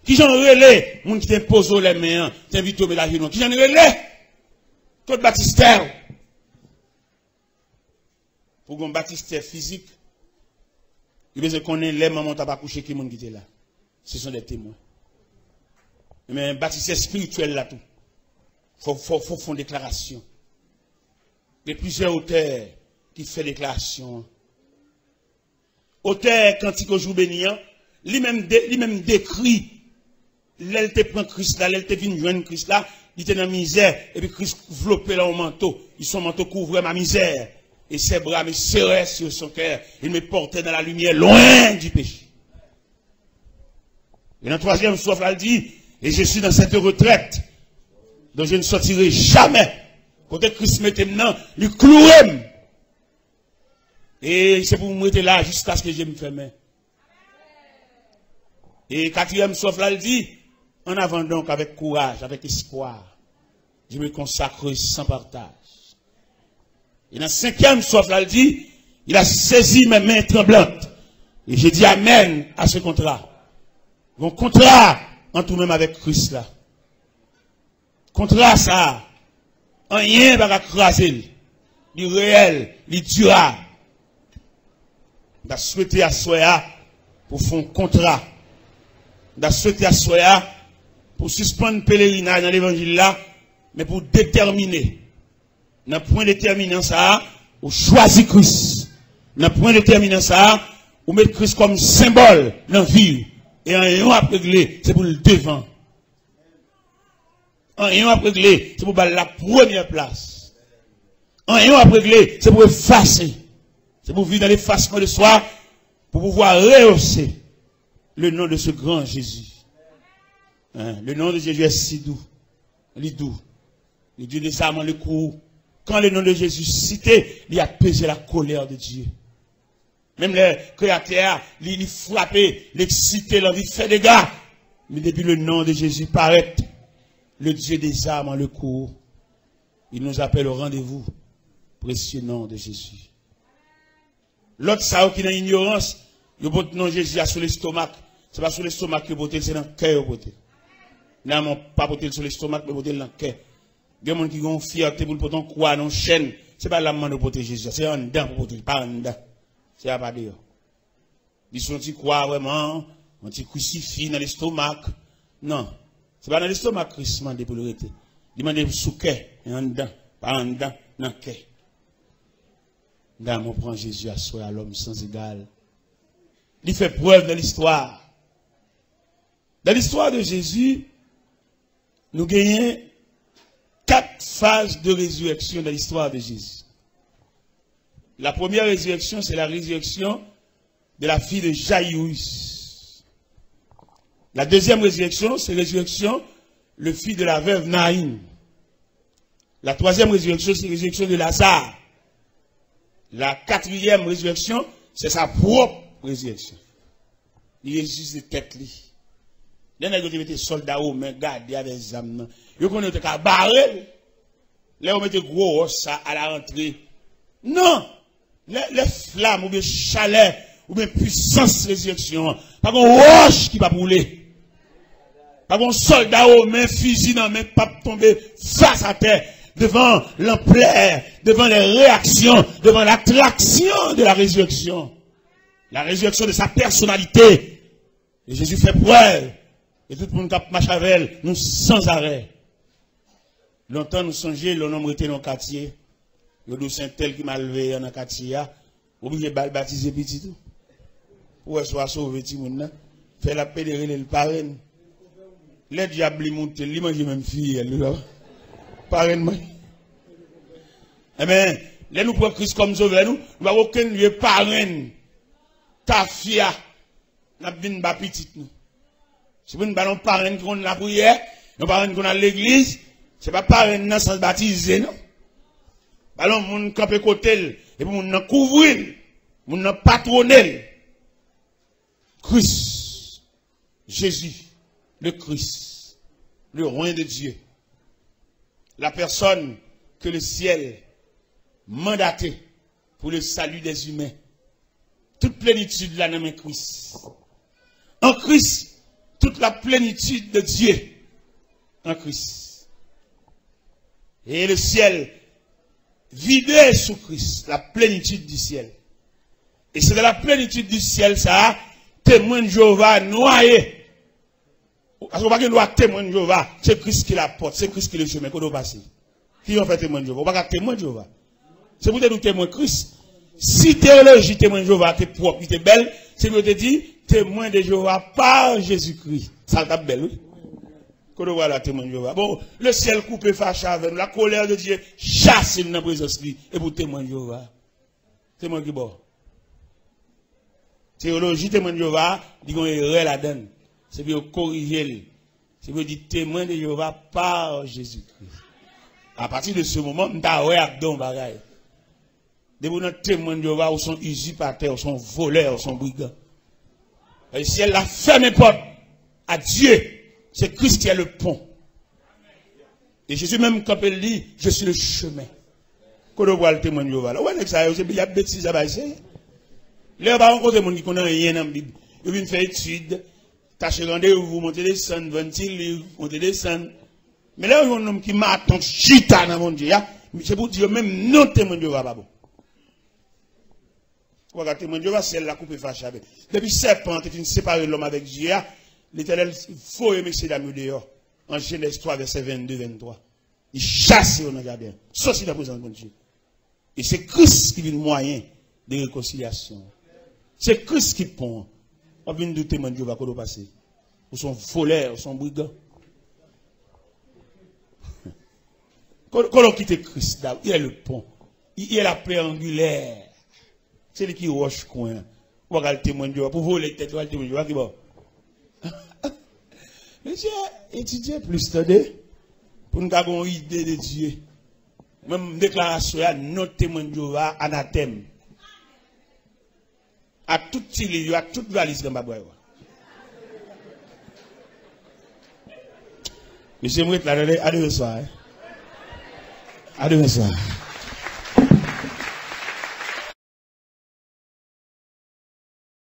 Speaker 1: Qui j'en relais? Moun qui t'impose les mains, t'invite au ménage. Qui j'en relais? Tout baptistère. Pour un baptistère physique, il veut qu'on ait les mamans t'as pas couché qui moun qui était là. Ce sont des témoins. Mais un baptistère spirituel là tout. Faut faire une déclaration. Il y a plusieurs auteurs qui font déclaration. Auteur cantique au jour béni, lui-même décrit, l'elle te prend Christ là, l'elle te vient joindre Christ là, il était dans la misère, et puis Christ enveloppé là au manteau, son manteau couvrait ma misère, et ses bras me serraient sur son cœur, il me portait dans la lumière, loin du péché. Et dans le 3e souffle, elle dit, et je suis dans cette retraite, dont je ne sortirai jamais. Quand Christ m'était maintenant, lui cloué. Et c'est pour me mettre là jusqu'à ce que je me ferme. Et 4e souffle, là, il dit, en avant donc avec courage, avec espoir, je me consacre sans partage. Et dans 5e souffle, là, il dit, il a saisi mes mains tremblantes. Et j'ai dit amen à ce contrat. Mon contrat, en tout même avec Christ là. Contrat ça, rien va craser. Du réel, du durable. On a souhaité à Soya pour faire un contrat. On a souhaité à Soya pour suspendre le pèlerinage dans l'évangile là, mais pour déterminer. Dans le point déterminant ça, on choisit Christ. Dans le point déterminant ça, on met Christ comme symbole dans la vie. Et un à régler, c'est pour le devant. Rien à régler, c'est pour la première place. Rien à régler, c'est pour effacer. C'est pour vivre dans l'effacement de soi, pour pouvoir rehausser le nom de ce grand Jésus. Hein? Le nom de Jésus est si doux. Il est doux. Le Dieu désarmant le cou. Quand le nom de Jésus cité, il a pesé la colère de Dieu. Même les créateurs, il frappé, l'excité, l'envie fait des dégâts. Mais depuis le nom de Jésus paraît, le Dieu des armes en le cours, il nous appelle au rendez-vous. Précieux nom de Jésus. L'autre, ça qui est dans l'ignorance, il y a nom de Jésus sur l'estomac. Ce n'est pas sur l'estomac que vous c'est dans le cœur. Non, pas sur l'estomac, mais dans le cœur. Il y a des gens qui ont fierté pour le croire dans une chaîne. Ce n'est pas la main de protéger Jésus, c'est en dedans pour protéger, pas en dedans. C'est à pas dire. Ils sont qui croient vraiment, on t'y crucifie dans l'estomac. Non. Ce n'est pas dans l'estomac que Christ demande pour le rester. Il demande sous cœur, et en dedans, pas en dedans, dans le cœur. Dans on prend Jésus à soi, à l'homme sans égal. Il fait preuve dans l'histoire. Dans l'histoire de Jésus, nous gagnons 4 phases de résurrection dans l'histoire de Jésus. La première résurrection, c'est la résurrection de la fille de Jaïrus. La deuxième résurrection, c'est la résurrection le fils de la veuve Naïm. La troisième résurrection, c'est la résurrection de Lazare. La quatrième résurrection, c'est sa propre résurrection. Il ressuscite de tête. Les nègres qui étaient soldats aux mains, gardés avec des âmes. Ils connaissaient qu'à barrer. Là, on mettait gros ça à la rentrée. Non! Les flammes, ou bien chaleur, ou bien puissance de résurrection. Pas qu'on roche qui va brûler. Pas qu'on soldat aux mains, fusil dans main, pas tomber face à terre. Devant l'ampleur, devant les réactions, devant l'attraction de la résurrection. La résurrection de sa personnalité. Et Jésus fait preuve. Et tout le monde qui marche avec elle, nous sans arrêt. Longtemps nous songeons, le nombre était dans le quartier. Le dos Saint-Tel qui m'a levé dans le quartier. Oubliez de baptiser petit tout. Pour qu'elle soit sauvée, petit monde. Fait la pédérer le parrain. Les diables montent, ils mangent même fille. Parrain. Eh bien, là nous prenons Christ comme sauveur, nous n'avons aucun lieu parrain. Ta fille, nous avons une petite nous. C'est pas une parrain qui ont la prière, nous parrain qu'on a l'église, c'est pas parrain dans sans baptiser, non. Ballon, moun camper côté, et pour moun couvrir, moun patronner. Christ, Jésus, le Christ, le roi de Dieu. La personne que le ciel mandaté pour le salut des humains. Toute plénitude la nomme Christ. En Christ, toute la plénitude de Dieu. En Christ. Et le ciel vidé sous Christ, la plénitude du ciel. Et c'est de la plénitude du ciel, ça, témoin de Jéhovah noyé. Parce qu'on va pas témoin de Jéhovah, c'est Christ qui la porte, c'est Christ qui le chemin, qu'on doit passer. Qui ont fait témoin de Jéhovah? On va pas témoin de Jéhovah. C'est pour nous témoin de Christ. Si théologie témoin de Jéhovah, qui est propre, qui est belle, c'est pour te dire témoin de Jéhovah par Jésus-Christ. Ça tape belle, oui. Qu'on doit voir la témoin de Jéhovah. Bon, le ciel coupé fâché avec nous, la colère de Dieu chasse dans la présence de lui, et pour témoin de Jéhovah. Témoin qui bon. Théologie témoin de Jéhovah, dit qu'on est la donne. C'est pour corriger. C'est pour dire témoin de Jéhovah par Jésus-Christ. À partir de ce moment, nous avons un bagage. Des témoins de Jéhovah, ou sont usurpateurs, ou sont voleurs, ou sont brigands. Et si elle a fermé porte à Dieu, c'est Christ qui est le pont. Et Jésus même, quand il dit, je suis le chemin. Quand on voit le témoin de Jéhovah, il y a des bêtises à passer. Là, on va rencontrer des gens qui connaissent rien dans la Bible. Ils viennent faire études, tâcher rendez-vous, monter des scènes, vendre des livres, monter des scènes. Mais là, il y a un homme qui m'a attendu chita dans mon Dieu. C'est pour dire même non témoin de Jéhovah, pas bon. Regarde, témoin de Jéhovah, c'est la coupe fâchée avec. Depuis serpent, tu viens séparer l'homme avec Dieu. L'Éternel, il faut aimer ces dames dehors. En Genèse 3, verset 22-23. Il chasse au jardin. Sauf si la présence de Dieu. Et c'est Christ qui vient moyen de réconciliation. C'est Christ qui pond. On vient de témoin de Jéhovah, qu'on doit passer. Ou sont voleurs, ou sont brigands. Quand on quitte Christ, il y a le pont. Il y a la paix angulaire. C'est lui qui roche coin. On va le témoigner pour voler tête, on va le témoigner qui bon. Monsieur, étudiez plus tardé pour nous avoir une idée de Dieu. Même déclaration, notre témoin de Jéhovah, anathème. À tout tiré, à toute valise dans ma boîte. Monsieur Mouet, à demain soir. À demain soir.